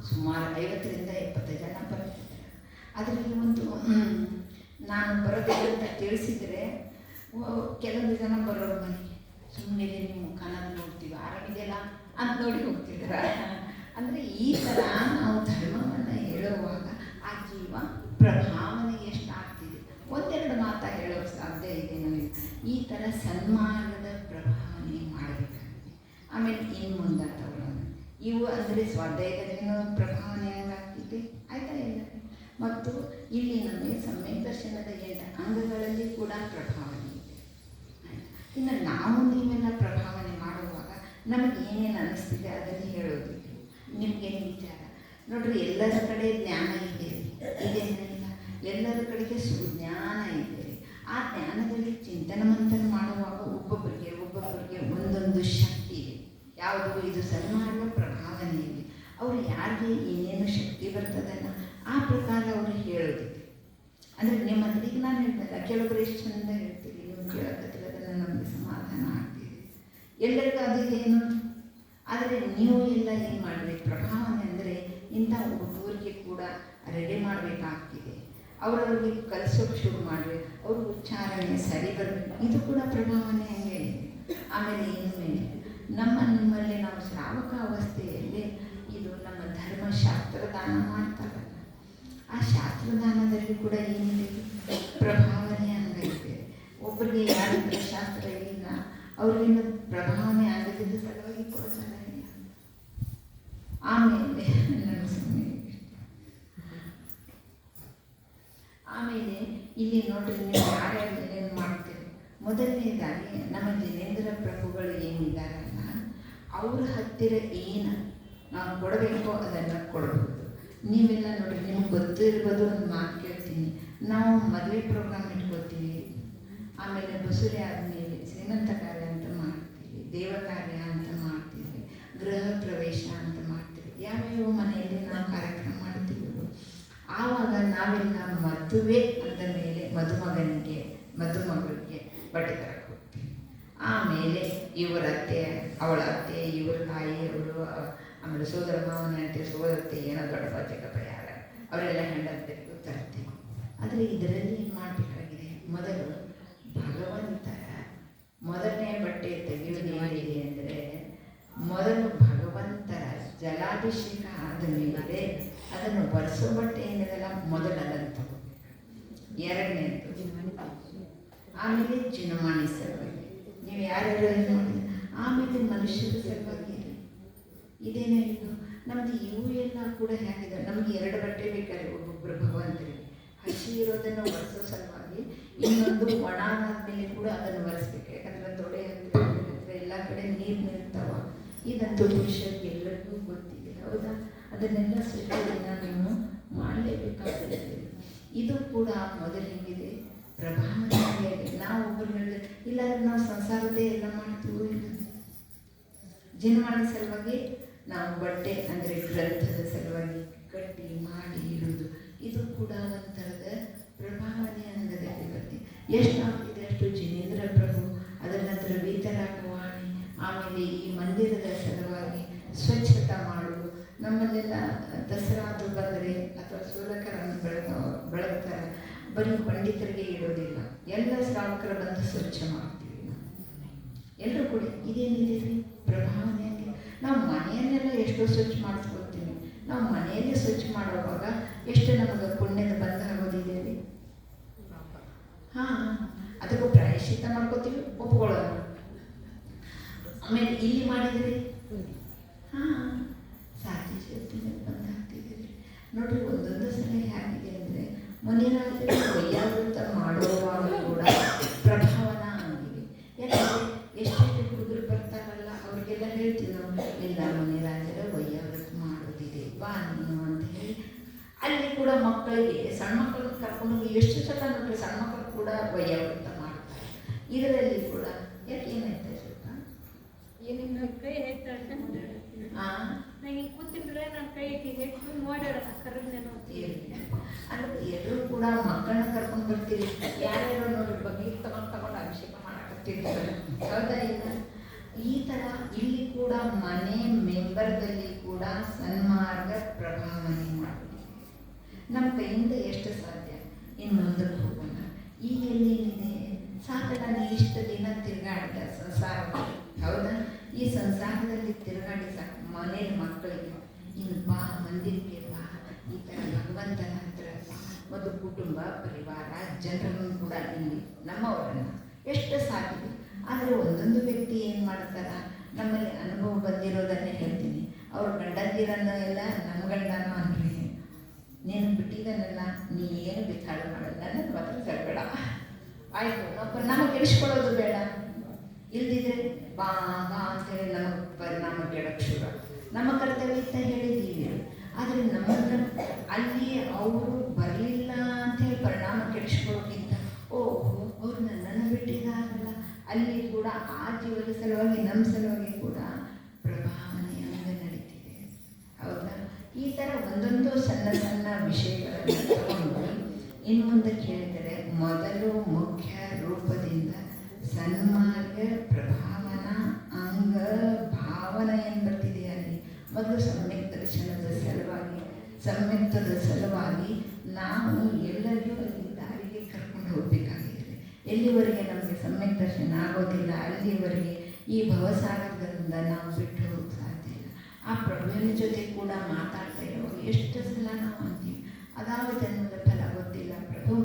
ಸುಮಾರು 50ರಿಂದ 70 ಜನ ಬರ್ತಿದ್ದಾರೆ. ಅದರಲ್ಲಿ ಒಂದು ನಾನು ಬರೋದಿಲ್ಲ ಅಂತ ತಿಳಿಸಿದರೆ ಕೆಲವೊಂದು ಜನ ಬರೋರು ಮನೆಗೆ ಸುಮ್ಮನೆ ನಿಮ್ಮ ಮುಖಾನ ನೋಡ್ತೀವಿ, ಆರಾಮಿದೆಯಲ್ಲ ಅಂತ ನೋಡಿ ಹೋಗ್ತಿದ್ದಾರೆ. ಅಂದರೆ ಈ ಥರ ನಾವು ಧರ್ಮವನ್ನು ಹೇಳುವಾಗ ಆ ಜೀವ ಪ್ರಭಾವನೆ ಎಷ್ಟು ಆಗ್ತಿದೆ. ಒಂದೆರಡು ಮಾತಾ ಹೇಳೋಕ್ಕೆ ಸಾಧ್ಯ ಇದೆ ನನಗೆ. ಈ ಥರ ಸನ್ಮಾರ್ಗದ ಪ್ರಭಾವನೆ ಮಾಡಬೇಕಾಗಿದೆ. ಆಮೇಲೆ ಇನ್ನು ಮುಂದೆ ತಗೊಳ್ಳೋಣ. ಇವು ಅಂದರೆ ಸ್ವಾಧ್ಯಾಯದಲ್ಲಿನೂ ಪ್ರಭಾವನೆ ಹೆಂಗಾಗ್ತಿದೆ ಆಯ್ತಾ ಇಲ್ಲ. ಮತ್ತು ಇಲ್ಲಿ ನಮಗೆ ಸಮ್ಯಕ್ ದರ್ಶನದ 8 ಅಂಗಗಳಲ್ಲಿ ಕೂಡ ಪ್ರಭಾವನೆ ಇದೆ. ಇನ್ನು ನಾವು ನೀವೆಲ್ಲ ಪ್ರಭಾವನೆ ಮಾಡುವಾಗ ನಮಗೆ ಏನೇನು ಅನ್ನಿಸ್ತಿದೆ ಅದನ್ನು ಹೇಳೋದು. ನಿಮಗೇನು ವಿಚಾರ ನೋಡ್ರಿ, ಎಲ್ಲರ ಕಡೆ ಜ್ಞಾನ ಇದೆ, ಇದೇನಿಲ್ಲ. ಎಲ್ಲರ ಕಡೆಗೆ ಸುಜ್ಞಾನ ಇದೆ. ಆ ಜ್ಞಾನದಲ್ಲಿ ಚಿಂತನ ಮಂಥನ ಮಾಡುವಾಗ ಒಬ್ಬೊಬ್ಬರಿಗೆ ಒಂದೊಂದು ಶಕ್ತಿ ಇದೆ. ಯಾವುದು ಇದು ಸನ್ಮಾರ್ಗ ಪ್ರಭಾವನೆಯಲ್ಲಿ ಅವರು ಯಾರಿಗೆ ಏನೇನು ಶಕ್ತಿ ಬರ್ತದಲ್ಲ ಆ ಪ್ರಕಾರ ಅವರು ಹೇಳೋದಿದೆ. ಅಂದರೆ ನಿಮ್ಮ ಹತ್ರಿಗೆ ನಾನು ಹೇಳ್ತಲ್ಲ, ಕೆಲವೊಬ್ಬರು ಎಷ್ಟು ಚಂದ ಹೇಳ್ತೀರಿ, ನೀವು ಕೇಳೋದಿಲ್ಲ, ಅದನ್ನು ನಮಗೆ ಸಮಾಧಾನ ಆಗ್ತಿದೆ. ಎಲ್ಲರಿಗೂ ಅದೇನು. ಆದರೆ ನೀವು ಎಲ್ಲ ಏನು ಮಾಡಬೇಕು, ಪ್ರಭಾವನೆ ಅಂದರೆ ಇಂಥ ಹುಡುಗರಿಗೆ ಕೂಡ ರೆಡಿ ಮಾಡಬೇಕಾಗ್ತಿದೆ. ಅವರವ್ರಿಗೆ ಕಲಿಸೋಕೆ ಶುರು ಮಾಡಿರಿ, ಅವ್ರ ಉಚ್ಚಾರಣೆ ಸರಿ ಬರಬೇಕು. ಇದು ಕೂಡ ಪ್ರಭಾವನೆ ಹಂಗೆ ಇದೆ. ಆಮೇಲೆ ಇನ್ಮೇಲೆ ನಿಮ್ಮಲ್ಲಿ ನಾವು ಶ್ರಾವಕ ಅವಸ್ಥೆಯಲ್ಲಿ ಇದು ನಮ್ಮ ಧರ್ಮಶಾಸ್ತ್ರದಾನ ಮಾಡ್ತಾರಲ್ಲ, ಆ ಶಾಸ್ತ್ರದಾನದಲ್ಲಿ ಕೂಡ ಏನಿದೆ ಪ್ರಭಾವನೆ ಹಂಗೈತೆ. ಒಬ್ಬರಿಗೆ ಯಾರ ಶಾಸ್ತ್ರ ಇಲ್ಲ, ಅವ್ರಿಗಿನ್ನ ಪ್ರಭಾವನೆ ಆಗದಿದ್ದ ಸಲುವಾಗಿ ಕೊಡ್ತಾರೆ. ಆಮೇಲೆ ನನ್ನ ಸುಮ್ಮನೆ ಆಮೇಲೆ ಇಲ್ಲಿ ನೋಡ್ರಿ, ನೀವು ಯಾರ್ಯಾರು ಏನೇನು ಮಾಡ್ತೀರಿ. ಮೊದಲನೇದಾಗಿ ನಮ್ಮ ಜಿನೇಂದ್ರ ಪ್ರಭುಗಳು ಏನಿದ್ದಾರಲ್ಲ, ಅವ್ರ ಹತ್ತಿರ ಏನು ನಾವು ಕೊಡಬೇಕೋ ಅದನ್ನು ಕೊಡ್ಬೋದು. ನೀವೆಲ್ಲ ನೋಡ್ರಿ, ನಿಮ್ಗೆ ಗೊತ್ತಿರ್ಬೋದು. ಒಂದು ಮಾತು ಕೇಳ್ತೀನಿ, ನಾವು ಮದುವೆ ಪ್ರೋಗ್ರಾಮ್ ಇಟ್ಕೋತೀವಿ, ಆಮೇಲೆ ಬಸುರಿ ಆದಮೇಲೆ ಶ್ರೀಮಂತ ಕಾರ್ಯ ಅಂತ ಮಾಡ್ತೀವಿ, ದೇವ ಕಾರ್ಯ ಅಂತ ಮಾಡ್ತೀವಿ, ಗೃಹ ಪ್ರವೇಶ ಅಂತ ಮಾಡ್ತೀವಿ. ಯಾವ್ಯಾವ ಮನೆಯಲ್ಲಿ ನಾವು ಕಾರ್ಯಕ್ರಮ ಮಾಡ್ತೀವಿ. ಆವಾಗ ನಾವೆಲ್ಲ ಮದುವೆ ಅಂದ ಮೇಲೆ ಮದುಮಗನಿಗೆ ಮದುಮಗಳಿಗೆ ಬಟ್ಟೆ ತರಕ್ಕೆ ಹೋಗ್ತೀವಿ. ಆಮೇಲೆ ಇವರ ಅತ್ತೆ, ಅವಳ ಅತ್ತೆ, ಇವ್ರ ತಾಯಿ, ಅವರು ಆಮೇಲೆ ಸೋದರ ಮಾವನ ಅತ್ತೆ, ಸೋದರತ್ತೆ, ಏನೋ ದೊಡ್ಡ ಬಚ್ಚಕ ಯಾರ ಅವರೆಲ್ಲ ಹೆಂಡತಿಗೂ ತರ್ತೀವಿ. ಆದರೆ ಇದರಲ್ಲಿ ಏನು ಮಾಡಬೇಕಾಗಿದೆ, ಮೊದಲು ಭಗವಂತರ ಮೊದಲನೇ ಬಟ್ಟೆ ತೆಗೆಯುವುದು ಏನಿದೆ ಅಂದರೆ, ಮೊದಲು ಭಗವಂತರ ಜಲಾಭಿಷೇಕ ಆದ ಮೇಲೆ ಅದನ್ನು ಒರೆಸೋ ಬಟ್ಟೆ ಏನಿದೆಲ್ಲ ಮೊದಲು ಅದನ್ನು ತಗೋ. ಎರಡನೇದು ಆಮೇಲೆ ಜಿನಮಾಣಿ ಸಲುವಾಗಿ ನೀವು ಯಾರ್ಯಾರು ಏನು ಮಾಡಿದ್ರೆ, ಆಮೇಲೆ ಮನುಷ್ಯರ ಸಲುವಾಗಿ ಇದೇನೇ ಇದು ನಮ್ಮದು. ಇವು ಎಲ್ಲ ಕೂಡ ಹೇಗಿದೆ, ನಮಗೆ 2 ಬಟ್ಟೆ ಬೇಕಾದ್ರೆ ಒಬ್ಬೊಬ್ಬರು ಭಗವಂತರಿಗೆ. ಹಸಿ ಇರೋದನ್ನು ಒರೆಸೋ ಸಲುವಾಗಿ, ಇನ್ನೊಂದು ಒಣ ಆದಮೇಲೆ ಕೂಡ ಅದನ್ನು ಒರೆಸ್ಬೇಕು. ಯಾಕಂದರೆ ತೊಡೆ ಹತ್ತಿರ ಎಲ್ಲ ಕಡೆ ನೀರು ನಿಲ್ತಾವ. ಇದಂತೂ ಪುರುಷರಿಗೆ ಎಲ್ಲರಿಗೂ ಗೊತ್ತಿದೆ, ಹೌದಾ? ಅದನ್ನೆಲ್ಲ ಸ್ವಚ್ಛತೆಯನ್ನು ನೀವು ಮಾಡಲೇಬೇಕಾಗ್ತದೆ. ಇದು ಕೂಡ ಮೊದಲು ಹೆಂಗಿದೆ ಪ್ರಭಾವನೆಯಾಗಿದೆ. ನಾವು ಒಬ್ಬರು ಇಲ್ಲಾಂದ್ರೆ ನಾವು ಸಂಸಾರದೇ ಎಲ್ಲ ಮಾಡ್ತೀವೋ ಇಲ್ಲ. ಜನ್ಮಾನ ಸಲುವಾಗಿ ನಾವು ಬಟ್ಟೆ ಅಂದರೆ ಗ್ರಂಥದ ಸಲುವಾಗಿ ಕಟ್ಟಿ ಮಾಡಿ ಇಡುವುದು, ಇದು ಕೂಡ ಒಂಥರದ ಪ್ರಭಾವನೆ ಅನ್ನೋದಕ್ಕೆ ಬರ್ತದೆ. ಎಷ್ಟು ಆಗ್ತಿದೆ ಅಷ್ಟು ಜಿನೇಂದ್ರ ಪ್ರಭು, ಅದರ ನಂತರ ವೀತರಾಗವಾಣಿ, ಆಮೇಲೆ ಈ ಮಂದಿರದ ಸಲುವಾಗಿ ಸ್ವಚ್ಛತೆ ಮಾಡುವುದು. ನಮ್ಮಲ್ಲೆಲ್ಲ ದಸರಾ ಅದು ಬಂದರೆ ಅಥವಾ ಸೂಲಕರನ್ನು ಬೆಳಗ್ತಾರೆ, ಬರೀ ಪಂಡಿತರಿಗೆ ಇಡೋದಿಲ್ಲ, ಎಲ್ಲ ಶ್ರಾವಕರು ಬಂದು ಸ್ವಚ್ಛ ಮಾಡ್ತೀವಿ ನಾವು ಎಲ್ಲರೂ ಕೂಡ. ಇದೇನಿದೆ ರೀ ಪ್ರಭಾವನೆ. ನಾವು ಮನೆಯನ್ನೆಲ್ಲ ಎಷ್ಟೋ ಸ್ವಚ್ಛ ಮಾಡಿಸ್ಕೊಳ್ತೀವಿ. ನಾವು ಮನೆಯಲ್ಲೇ ಸ್ವಚ್ಛ ಮಾಡುವಾಗ ಎಷ್ಟು ನಮಗೆ ಪುಣ್ಯದ ಬಂಧ ಆಗೋದಿದೆ ರೀ. ಹಾಂ, ಅದಕ್ಕೂ ಪ್ರಾಯಶ್ಚಿತ್ತ ಮಾಡ್ಕೋತೀವಿ, ಒಪ್ಕೊಳ್ಳೋಣ. ಆಮೇಲೆ ಇಲ್ಲಿ ಮಾಡಿದ್ರಿ, ಹಾಂ, ಸಾಧ್ಯ ಜೊತೆಗೆ ಬಂದು ಹಾಕ್ತಿದ್ದೀರಿ ನೋಡ್ರಿ. ಒಂದೊಂದು ಸಲ ಹೇಗಿದೆ ಅಂದರೆ ಮುನಿರಾಜರು ವೈಯಾವೃತ ಮಾಡುವಾಗ ಕೂಡ ಪ್ರಭಾವನ ಆಗಿದೆ. ಯಾಕಂದರೆ ಎಷ್ಟೆಷ್ಟು ಹುಡುಗರು ಬರ್ತಾರಲ್ಲ ಅವ್ರಿಗೆಲ್ಲ ಹೇಳ್ತೀವಿ ನಾವು, ಇಲ್ಲ ಮುನಿರಾಜರ ವೈಯಾವೃತ ಮಾಡೋದಿದೆ ಬಾ ನೀನು ಅಂತ ಹೇಳಿ. ಅಲ್ಲಿ ಕೂಡ ಮಕ್ಕಳಿಗೆ, ಸಣ್ಣ ಮಕ್ಕಳನ್ನ ಕರ್ಕೊಂಡೋಗಿ ಎಷ್ಟು ಸಲ ನೋಡ್ರಿ, ಸಣ್ಣ ಮಕ್ಕಳು ಕೂಡ ವೈಯಾವೃತ ಮಾಡ್ತಾರೆ. ಇದರಲ್ಲಿ ಕೂಡ ಯಾಕೆ ಏನಾಯ್ತು ಸ್ವಲ್ಪ ಏನಿಲ್ಲ, ಕೈ ಹೇಳ್ತಾಳೆ ನನಗೆ ಕೂತಿದ್ರೆ ನಾನು ಕೈ ಹೆಚ್ಚು ನೋಡೋಣ ಕರೆದ್ನೇನೋ ಅಂದ್ರೆ ಎಲ್ಲರೂ ಕೂಡ ಮಕ್ಕಳನ್ನ ಕರ್ಕೊಂಡು ಬರ್ತೀರಿ, ಯಾರ್ಯಾರೋ ನೋಡಿ ಬಗ್ಗೆ ತಗೊಂಡು ಅಭಿಷೇಕ ಮಾಡಕತ್ತಿರ್ತಾರೆ, ಹೌದಾ ಇಲ್ಲ? ಈ ಥರ ಇಲ್ಲಿ ಕೂಡ ಮನೆ ಮೆಂಬರ್ದಲ್ಲಿ ಕೂಡ ಸನ್ಮಾರ್ಗ ಪ್ರಭಾವನೆ ಮಾಡೋದು ನಮ್ಮ ಕೈಯಿಂದ ಎಷ್ಟು ಸಾಧ್ಯ. ಇನ್ನು ಮುಂದಕ್ಕೆ ಹೋಗೋಣ. ಈಗ ಎಲ್ಲಿದೆ ಸಾಕಲ್ಲ, ನೀ ಇಷ್ಟು ದಿನ ತಿರುಗಾಡಿದ ಸಂಸಾರದಲ್ಲಿ, ಹೌದಾ? ಈ ಸಂಸಾರದಲ್ಲಿ ತಿರುಗಾಡಿ ಸಾಕು. ಮನೇಲಿ ಮಕ್ಕಳಿಗೆ ಇನ್ನು ಬಾ, ಮಂದಿರಕ್ಕೆ ಬಾ, ಈ ಥರ ಭಗವಂತನ ಹತ್ರ ಒಂದು ಕುಟುಂಬ ಪರಿವಾರ ಜನರನ್ನು ಕೂಡ ಇಲ್ಲಿ ನಮ್ಮವರನ್ನು ಎಷ್ಟು ಸಾಧ್ಯ. ಆದರೆ ಒಂದೊಂದು ವ್ಯಕ್ತಿ ಏನು ಮಾಡ್ತಾರೆ, ನಮ್ಮಲ್ಲಿ ಅನುಭವ ಬಂದಿರೋದನ್ನೇ ಹೇಳ್ತೀನಿ. ಅವ್ರ ಗಂಡಂದಿರನ್ನು ಎಲ್ಲ ನಮ್ಮ ಗಂಡನೋ ಅನ್ರಿ, ನೀನು ಬಿಟ್ಟಿದ್ದನ್ನೆಲ್ಲ ನೀ ಏನು ಬೇಕಾದ್ರೂ ಮಾಡಲ್ಲ, ನನ್ನ ಮಾತ್ರ ಕರ್ಬೇಡ, ಆಯಿತು ನಮಗೆ ಕೆಡಿಸ್ಕೊಳ್ಳೋದು ಬೇಡ, ಇಲ್ದಿದ್ರೆ ಬಾ ಬಾ ಅಂತೇಳಿ ನಮಗೆ ಪರಿಣಾಮ ಕೇಳೋಕ್ಕೆ ಶುರು. ನಮ್ಮ ಕರ್ತವ್ಯ ಅಂತ ಹೇಳಿದ್ದೀವಿ, ಆದರೆ ನಮ್ಮನ್ನು ಅಲ್ಲಿ ಅವರು ಬರಲಿಲ್ಲ ಅಂಥೇಳಿ ಪರಿಣಾಮ ಕೆಡಿಸ್ಕೊಳ್ಳೋಕ್ಕಿಂತ ಓಹೋ ಅವ್ರು ನನ್ನನ್ನು ಬಿಟ್ಟಿದ್ದಾರಲ್ಲ, ಅಲ್ಲಿ ಕೂಡ ಆ ಜೀವದ ಸಲುವಾಗಿ ನಮ್ಮ ಸಲುವಾಗಿ ಕೂಡ ಪ್ರಭಾವನೆ ಹಂಗೆ ನಡೀತಿದೆ, ಹೌದಾ? ಈ ಥರ ಒಂದೊಂದು ಸಣ್ಣ ಸಣ್ಣ ವಿಷಯಗಳನ್ನು ತಗೊಂಡು ಇನ್ನು ಮುಂದಕ್ಕೆ ಹೇಳಿದರೆ, ಮೊದಲು ಮುಖ್ಯ ರೂಪದಿಂದ ಸನ್ಮಾರ್ಗ ಪ್ರಭಾವನ ಅಂಗ ಭಾವನ ಏನು ಬರ್ತಿದೆ ಅಲ್ಲಿ. ಮೊದಲು ಸಮ್ಯಕ್ ದರ್ಶನದ ಸಲುವಾಗಿ, ಸಮ್ಯಕ್ತದ ಸಲುವಾಗಿ ನಾವು ಎಲ್ಲರಿಗೂ ಅಲ್ಲಿ ದಾರಿಗೆ ಕರ್ಕೊಂಡು ಹೋಗಬೇಕಾಗಿದೆ. ಎಲ್ಲಿವರೆಗೆ ನಮಗೆ ಸಮ್ಯಕ್ ದರ್ಶನ ಆಗೋದಿಲ್ಲ ಅಲ್ಲಿವರೆಗೆ ಈ ಭವಸಾಗರದಿಂದ ನಾವು ಬಿಟ್ಟು ಹೋಗಕ್ಕೆ ಸಾಧ್ಯ ಇಲ್ಲ. ಆ ಪ್ರಭುವಿನ ಜೊತೆ ಕೂಡ ಮಾತಾಡ್ತಾ ಇರುವಾಗ ಎಷ್ಟು ಸಲ ನಾವು ಅಂತೀವಿ, ಅದಾವ ಜನ್ಮದ ಫಲ ಗೊತ್ತಿಲ್ಲ ಪ್ರಭು,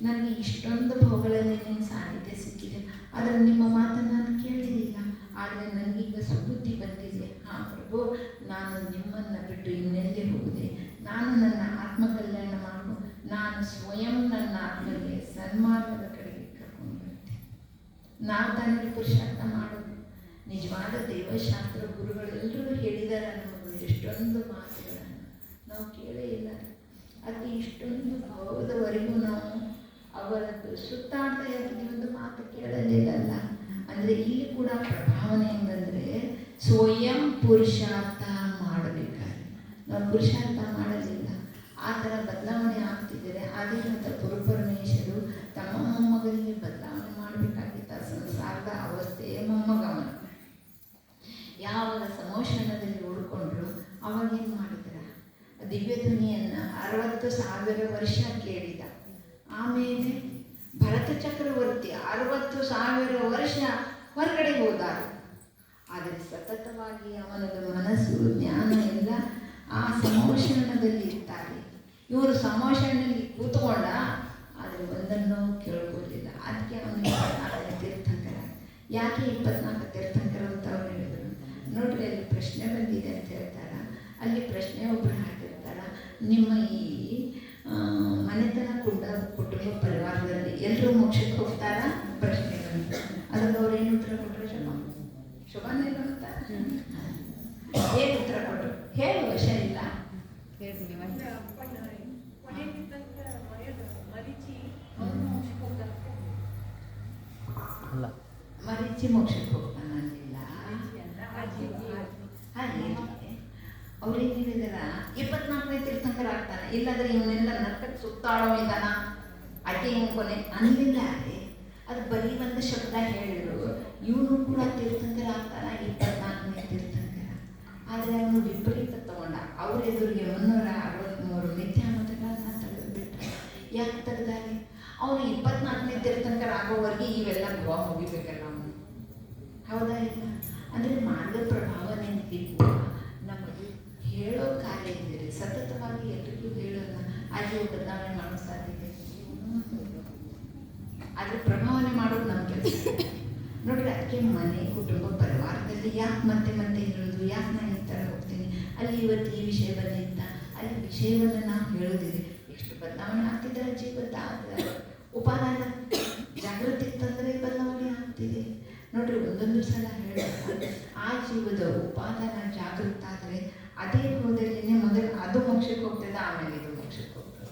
ನನಗೆ ಇಷ್ಟೊಂದು ಭೋಗಗಳಲ್ಲಿ ನಿಮ್ಮ ಸಾನ್ನಿಧ್ಯ ಸಿಕ್ಕಿದೆ, ಆದರೆ ನಿಮ್ಮ ಮಾತನ್ನು ನಾನು ಕೇಳಿದಿಲ್ಲ, ಆದರೆ ನನಗೀಗ ಸುಬುದ್ಧಿ ಬಂದಿದೆ. ಹಾಂ ಪ್ರಭು, ನಾನು ನಿಮ್ಮನ್ನು ಬಿಟ್ಟು ಇನ್ನೆಲ್ಲಿ ಹೋಗಿದೆ, ನಾನು ನನ್ನ ಆತ್ಮಕಲ್ಯಾಣ ಮಾಡು, ನಾನು ಸ್ವಯಂ ನನ್ನ ಆತ್ಮಗೆ ಸನ್ಮಾರ್ಗದ ಕಡೆಗೆ ಕರ್ಕೊಂಡು ಬರ್ತೇನೆ. ನಾವು ತಾನೇ ಪುರುಷಾರ್ಥ ಮಾಡೋದು. ನಿಜವಾದ ದೇವಶಾಸ್ತ್ರ ಗುರುಗಳೆಲ್ಲರೂ ಹೇಳಿದ್ದಾರೆ ನಮಗೆ ಎಷ್ಟೊಂದು ಮಾತುಗಳನ್ನು ನಾವು ಕೇಳೇ ಇಲ್ಲ. ಅದು ಇಷ್ಟೊಂದು ಭಾವದವರೆಗೂ ನಾವು ಅವರದ್ದು ಸುತ್ತಾಡ್ತಾ ಇರ್ತೀವಿ, ಒಂದು ಮಾತು ಕೇಳಲಿಲ್ಲಲ್ಲ. ಅಂದರೆ ಇಲ್ಲಿ ಕೂಡ ಪ್ರಭಾವನೆ ಹೆಂಗಂದರೆ ಸ್ವಯಂ ಪುರುಷಾರ್ಥ ಮಾಡಬೇಕಾದ್ರೆ ನಾವು ಪುರುಷಾರ್ಥ ಮಾಡಲಿಲ್ಲ, ಆ ಥರ ಬದಲಾವಣೆ ಆಗ್ತಿದ್ದಾರೆ. ಅದೇ ಅಂತ ಪುರುಪರಮೇಶ್ವರು ತಮ್ಮ ಮೊಮ್ಮಗನಿಗೆ ಬದಲಾವಣೆ ಮಾಡಬೇಕಾಗಿದ್ದ ಸಂಸಾರದ ಅವಸ್ಥೆಯೇ ಮೊಮ್ಮಗವನ. ಯಾವಾಗ ಸಮೋಷಣದಲ್ಲಿ ಉಳ್ಕೊಂಡ್ರು ಅವಾಗೇನು ಮಾಡಿದ್ರ, ದಿವ್ಯ ಧ್ವನಿಯನ್ನು 60,000 ವರ್ಷ ಕೇಳಿದ. ಆಮೇಲೆ ಭರತ ಚಕ್ರವರ್ತಿ 60,000 ವರ್ಷ ಹೊರಗಡೆ ಹೋದಾರ. ಆದರೆ ಸತತವಾಗಿ ಅವನದು ಮನಸ್ಸು ಜ್ಞಾನ ಎಲ್ಲ ಆ ಸಮೋಷಣದಲ್ಲಿ ಇರ್ತಾರೆ. ಇವರು ಸಮೋಷಣದಲ್ಲಿ ಕೂತ್ಕೊಂಡ, ಆದರೆ ಒಂದನ್ನು ಕೇಳ್ಕೊಳ್ಳಿಲ್ಲ. ಅದಕ್ಕೆ ಅವನಿಗೆ 24 ತೀರ್ಥಂಕರ. ಯಾಕೆ 24 ತೀರ್ಥಂಕರ ಅಂತ ಅವ್ರು ಹೇಳಿದರು ನೋಡ್ರಿ. ಅಲ್ಲಿ ಪ್ರಶ್ನೆ ಬಂದಿದೆ ಅಂತ ಹೇಳ್ತಾರ. ಅಲ್ಲಿ ಪ್ರಶ್ನೆ ಒಬ್ಬರು ಹಾಕಿರ್ತಾರ, ನಿಮ್ಮ ಈ ಮನೆತನ ಕುಟುಂಬ ಪರಿವಾರದಲ್ಲಿ ಎಲ್ಲರೂ ಮೋಕ್ಷಕ್ಕೆ ಹೋಗ್ತಾರ ಪ್ರಶ್ನೆ ಬಂತು. ಅದಕ್ಕೆ ಅವ್ರು ಏನು ಉತ್ತರ ಕೊಟ್ಟರು? ಶುಭನೇ ಅಂತ ಏನು ಉತ್ತರ ಕೊಟ್ಟರು ಹೇಳು, ವಶ ಇಲ್ಲ. ಮರೀಚಿ ಮೋಕ್ಷಕ್ಕೆ ಹೋಗ್ತಾನ ಅಂದಿಲ್ಲ. ಅವ್ರೇನು ಹೇಳಿದಾರ, 24ನೇ ತೀರ್ಥಂಕರ ಆಗ್ತಾನೆ, ಇಲ್ಲಾಂದ್ರೆ ಇವನ್ನೆಲ್ಲ ನರ್ಕಕ್ಕೆ ಸುತ್ತಾಡೋ ಇದ್ದಾನ ಅಡ್ಡಿ ಕೊನೆ ಅನ್ನಲಿಲ್ಲ. ಅದು ಬರೀ ಒಂದು ಶಬ್ದ ಹೇಳಿದ್ರು. ಇವನು ಕೂಡ ತೀರ್ಥಂಕರ ಆಗ್ತಾನ, 24ನೇ ತೀರ್ಥಂಕರ. ಆದರೆ ಅವನು ವಿಪರೀತ ತಗೊಂಡ. ಅವ್ರ ಎದುರಿಗೆ 363 ಮಿಥ್ಯಾಮತಗಳನ್ನ ತೆಗೆದುಬಿಟ್ಟ. ಯಾಕೆ ತೆಗೆದಾರೆ? ಅವನು 24ನೇ ತೀರ್ಥಂಕರ ಆಗೋವರೆಗೆ ಇವೆಲ್ಲ ಗೋವಾ ಮುಗಿಬೇಕಲ್ಲ ಅವನು, ಹೌದಾ ಇಲ್ಲ? ಅಂದರೆ ಮಾರ್ಗ ಪ್ರಭಾವನೆ ಕೂಡ ನಮಗೆ ಹೇಳೋ ಕಾರ್ಯ ಇದ್ದೀರಿ. ಸತತವಾಗಿ ಎಲ್ರಿಗೂ ಹೇಳೋಣ, ಅಲ್ಲಿ ಬದಲಾವಣೆ ಮಾಡೋ ಸಾಧ್ಯತೆ ಆದರೆ ಪ್ರಭಾವನೆ ಮಾಡೋದು ನಮ್ಮ ಕೆಲಸ. ನೋಡ್ರಿ, ಅದಕ್ಕೆ ಮನೆ, ಕುಟುಂಬ, ಪರಿವಾರದಲ್ಲಿ ಯಾಕೆ ಮತ್ತೆ ಮತ್ತೆ ಹೇಳೋದು, ಯಾಕೆ ನಾನು ಈ ಥರ ಹೋಗ್ತೀನಿ, ಅಲ್ಲಿ ಇವತ್ತು ಈ ವಿಷಯ ಬಂದಿತ್ತ, ಅಲ್ಲಿ ವಿಷಯವನ್ನು ನಾವು ಹೇಳೋದಿದೆ. ಎಷ್ಟು ಬದಲಾವಣೆ ಆಗ್ತಿದ್ದಾರೆ ಜೀವದ ಉಪಾದಾನ ಜಾಗೃತಿ ಇತ್ತಂದರೆ ಬದಲಾವಣೆ ಆಗ್ತಿದೆ. ನೋಡ್ರಿ, ಒಂದೊಂದು ಸಲ ಹೇಳಿದಾಗ ಆ ಜೀವದ ಉಪಾದಾನ ಜಾಗೃತ ಆದರೆ ಅದೇ ಹೋದಲ್ಲಿ ಮೊದಲು ಅದು ಮೋಕ್ಷಕ್ಕೆ ಹೋಗ್ತದೆ, ಆಮೇಲೆ ಇದು ಮೋಕ್ಷಕ್ಕೆ ಹೋಗ್ತದೆ.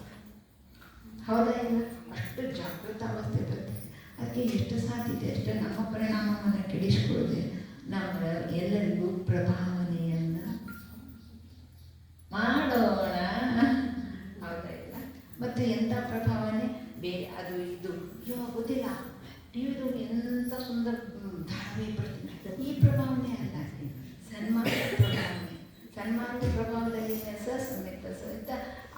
ಹೌದಾ ಇಲ್ಲ? ಅಷ್ಟು ಜಾಗೃತ ಅವಸ್ಥೆ ಬರ್ತದೆ. ಅದಕ್ಕೆ ಎಷ್ಟು ಸಾಧ್ಯತೆ ಅಷ್ಟು ನಮ್ಮ ಪರಿಣಾಮವನ್ನು ಕೆಡಿಸ್ಕೊಳ್ಳದೆ ನಮ್ಮ ಎಲ್ಲರಿಗೂ ಪ್ರಭಾವನೆಯನ್ನು ಮಾಡೋಣ. ಹೌದಾ ಇಲ್ಲ? ಮತ್ತು ಎಂಥ ಪ್ರಭಾವನೆ ಬೇರೆ ಅದು ಇದು ಅಯ್ಯೋ ಗೊತ್ತಿಲ್ಲ, ಟಿವಿದು ಎಂಥ ಸುಂದರ ಧಾರಾವಾಹಿ ಬರ್ತೀನಿ, ಈ ಪ್ರಭಾವನೆ ಅಲ್ಲ. ಸನ್ಮಾರ್ಗದ ಪ್ರಭಾವನೆ, ಸನ್ಮಾರ್ಗದ ಪ್ರಭಾವದಲ್ಲಿ ಸಹಿತ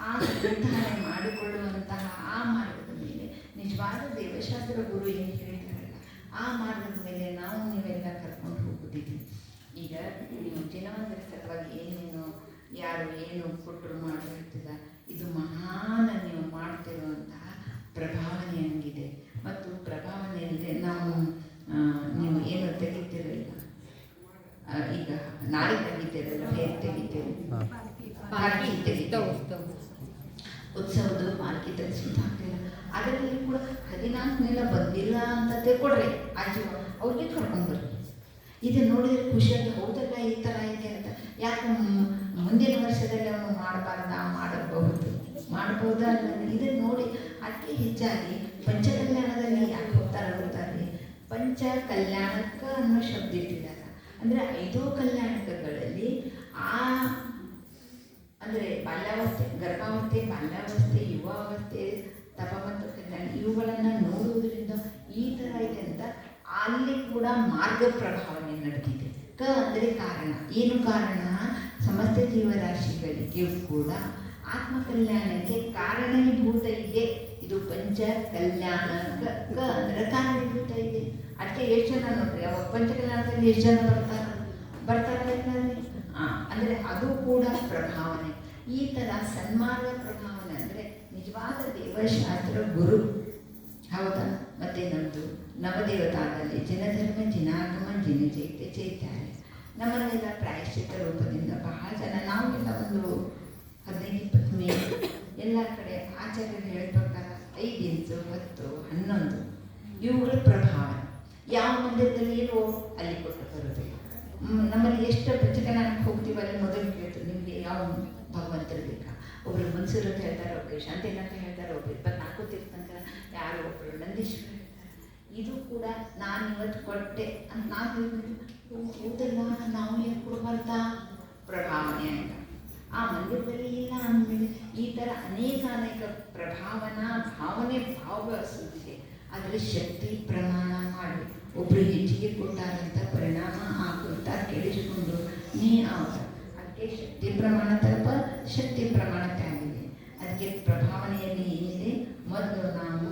ಆ ನಿರ್ಧಾರ ಮಾಡಿಕೊಳ್ಳುವಂತಹ ಆ ಮಾರ್ಗದ ಮೇಲೆ ನಿಜವಾದ ದೇವಶಾಸ್ತ್ರ ಗುರು ಏನು ಹೇಳ್ತಾರಲ್ಲ, ಆ ಮಾರ್ಗದ ಮೇಲೆ ನಾವು ನೀವೆಲ್ಲ ಕರ್ಕೊಂಡು ಹೋಗೋದಿದೆ. ಈಗ ನೀವು ಜನವಂತರ ಸಲುವಾಗಿ ಏನೇನು ಯಾರು ಏನು ಕೊಟ್ಟರು ಮಾಡಿರ್ತದ, ಇದು ಮಹಾನ್ ನೀವು ಮಾಡ್ತಿರುವಂತಹ ಪ್ರಭಾವನೆ ಹಂಗಿದೆ. ಮತ್ತು ಪ್ರಭಾವನೆಯಲ್ಲದೆ ನಾವು ನೀವು ಏನು ತೆಗಿತಿರಲ್ಲ, ಈಗ ನಾಳೆ ತೆಗಿತೀರಲ್ಲ, ಹೇಗೆ ತೆಗಿತೀರಿ, ಪಾಲ್ಕಿ ತೆಗಿತೇವೆ, ಉತ್ಸವದ ಪಾಲ್ಕಿ ತೆಗೆಸ್ಬಿಟ್ಟು ಹಾಕ್ತಿಲ್ಲ. ಅದರಲ್ಲಿ ಕೂಡ 14 ಬಂದಿಲ್ಲ ಅಂತ ತಿಳ್ಕೊಡ್ರಿ, ಆಜು ಅವ್ರಿಗೆ ಕರ್ಕೊಂಡು ಬರ್ರಿ. ಇದು ನೋಡಿದ್ರೆ ಖುಷಿಯಾಗಿ ಹೌದಲ್ಲ ಈ ಥರ ಐತೆ ಅಂತ. ಯಾಕೆ ಮುಂದಿನ ವರ್ಷದಲ್ಲಿ ಅವನು ಮಾಡಬಾರ್ದ, ಮಾಡಬಹುದಾ ಇದನ್ನು ನೋಡಿ. ಅದಕ್ಕೆ ಹೆಚ್ಚಾಗಿ ಪಂಚಕಲ್ಯಾಣದಲ್ಲಿ ಯಾಕೆ ಹೋಗ್ತಾರೆ, ಪಂಚ ಕಲ್ಯಾಣಕ ಅನ್ನೋ ಶಬ್ದ ಇಟ್ಟಿದ್ದಾರೆ. ಅಂದರೆ 5 ಕಲ್ಯಾಣಕಗಳಲ್ಲಿ ಅಂದರೆ ಬಾಲ್ಯಾವಸ್ಥೆ, ಗರ್ಭಾವಸ್ಥೆ, ಬಾಲ್ಯಾವಸ್ಥೆ, ಯುವಾವಸ್ಥೆ, ತಪ ಮತ್ತು ಕಲ್ಯಾಣ ಇವುಗಳನ್ನು ನೋಡುವುದರಿಂದ ಈ ಥರ ಇದೆ ಅಂತ ಅಲ್ಲಿ ಕೂಡ ಮಾರ್ಗ ಪ್ರಭಾವನೆ ನಡೆದಿದೆ. ಅಂದರೆ ಕಾರಣ ಏನು, ಕಾರಣ ಸಮಸ್ತ ಜೀವರಾಶಿಗಳಿಗೆ ಕೂಡ ಆತ್ಮ ಕಲ್ಯಾಣಕ್ಕೆ ಕಾರಣೀಭೂತ ಇದೆ. ಇದು ಪಂಚ ಕಲ್ಯಾಣಕ ಅಂದರೆ ಕಾರಣೀಭೂತ ಇದೆ. ಅದಕ್ಕೆ ಎಷ್ಟು ಜನ ನೋಡ್ರಿ, ಅವಾಗ ಪಂಚಕಲ್ಯಾಣದಲ್ಲಿ ಎಷ್ಟು ಜನ ಬರ್ತಾರೆ ಅಂದರೆ ಅದು ಕೂಡ ಪ್ರಭಾವನೆ. ಈ ಥರ ಸನ್ಮಾರ್ಗ ಪ್ರಭಾವನೆ ಅಂದರೆ ನಿಜವಾದ ದೇವಶಾಸ್ತ್ರ ಗುರು. ಹೌದಾ? ಮತ್ತು ನಮ್ಮದು ನವದೇವತಾದಲ್ಲಿ ಜನಧರ್ಮ ಜಿನಾಗಮ ಜಿನ ಚೈತ್ಯ ಚೈತ್ಯಾಲಯ ನಮ್ಮನ್ನೆಲ್ಲ ಪ್ರಾಯಶ್ಚಿತ್ತ ರೂಪದಿಂದ ಬಹಳ ಜನ ನಾವೆಲ್ಲ ಒಂದು 15-20 ಮೇಲೆ ಎಲ್ಲ ಕಡೆ ಆಚಾರ್ಯರು ಹೇಳಿದ ಪ್ರಕಾರ 5 ಇಂಚು 10 11 ಇವುಗಳ ಪ್ರಭಾವನೆ. ಯಾವ ಮಂದಿರದಲ್ಲಿ ಏನೋ ಅಲ್ಲಿ ಕೊಟ್ಟು ಬರುತ್ತೆ. ನಮ್ಮಲ್ಲಿ ಎಷ್ಟು ಪಂಚಕಲ್ಯಾಣಕ್ಕೆ ಹೋಗ್ತೀವಿ ಅಲ್ಲಿ ಮೊದಲು ಕೇಳ್ತೀವಿ, ನಿಮಗೆ ಯಾವ ಭಗವಂತರು ಬೇಕಾ? ಒಬ್ಬರು ಮನ್ಸೂರು ಅಂತ ಹೇಳ್ತಾರೆ, ಒಬ್ಬರು ಶಾಂತಿನ ಅಂತ ಹೇಳ್ತಾರೆ, ಒಬ್ಬರು 24 ತೀರ್ಥಂಕರ, ಯಾರು ಒಬ್ಬರು ನಂದೀಶ್ವರ ಹೇಳ್ತಾರೆ. ಇದು ಕೂಡ ನಾನು ಇವತ್ತು ಕೊಟ್ಟೆ ಅಂತ ನಾವು ಹೌದಲ್ಲ, ನಾವು ಏನು ಕೊಡಬಾರ್ದ ಪ್ರಭಾವನೆ ಅಂತ ಆ ಮಂದಿರದಲ್ಲಿ ಇಲ್ಲ ಅಂದಮೇಲೆ ಈ ಥರ ಅನೇಕ ಪ್ರಭಾವನಾ ಭಾವನೆ ಭಾವಸುತ್ತಿದೆ. ಆದರೆ ಶಕ್ತಿ ಪ್ರಮಾಣ ಮಾಡಿ ಒಬ್ಬರು ಹೆಚ್ಚಿಗೆ ಕೊಟ್ಟಾರಂತ ಪರಿಣಾಮ ಆಗುತ್ತಾ ಕೆಡಿಸಿಕೊಂಡು ಅದಕ್ಕೆ ಶಕ್ತಿ ಪ್ರಮಾಣ ತಲುಪ ಶಕ್ತಿ ಪ್ರಮಾಣ ತ್ಯಾಗಿದೆ. ಅದಕ್ಕೆ ಪ್ರಭಾವನೆಯಲ್ಲಿ ಏನಿದೆ, ಮೊದಲು ನಾವು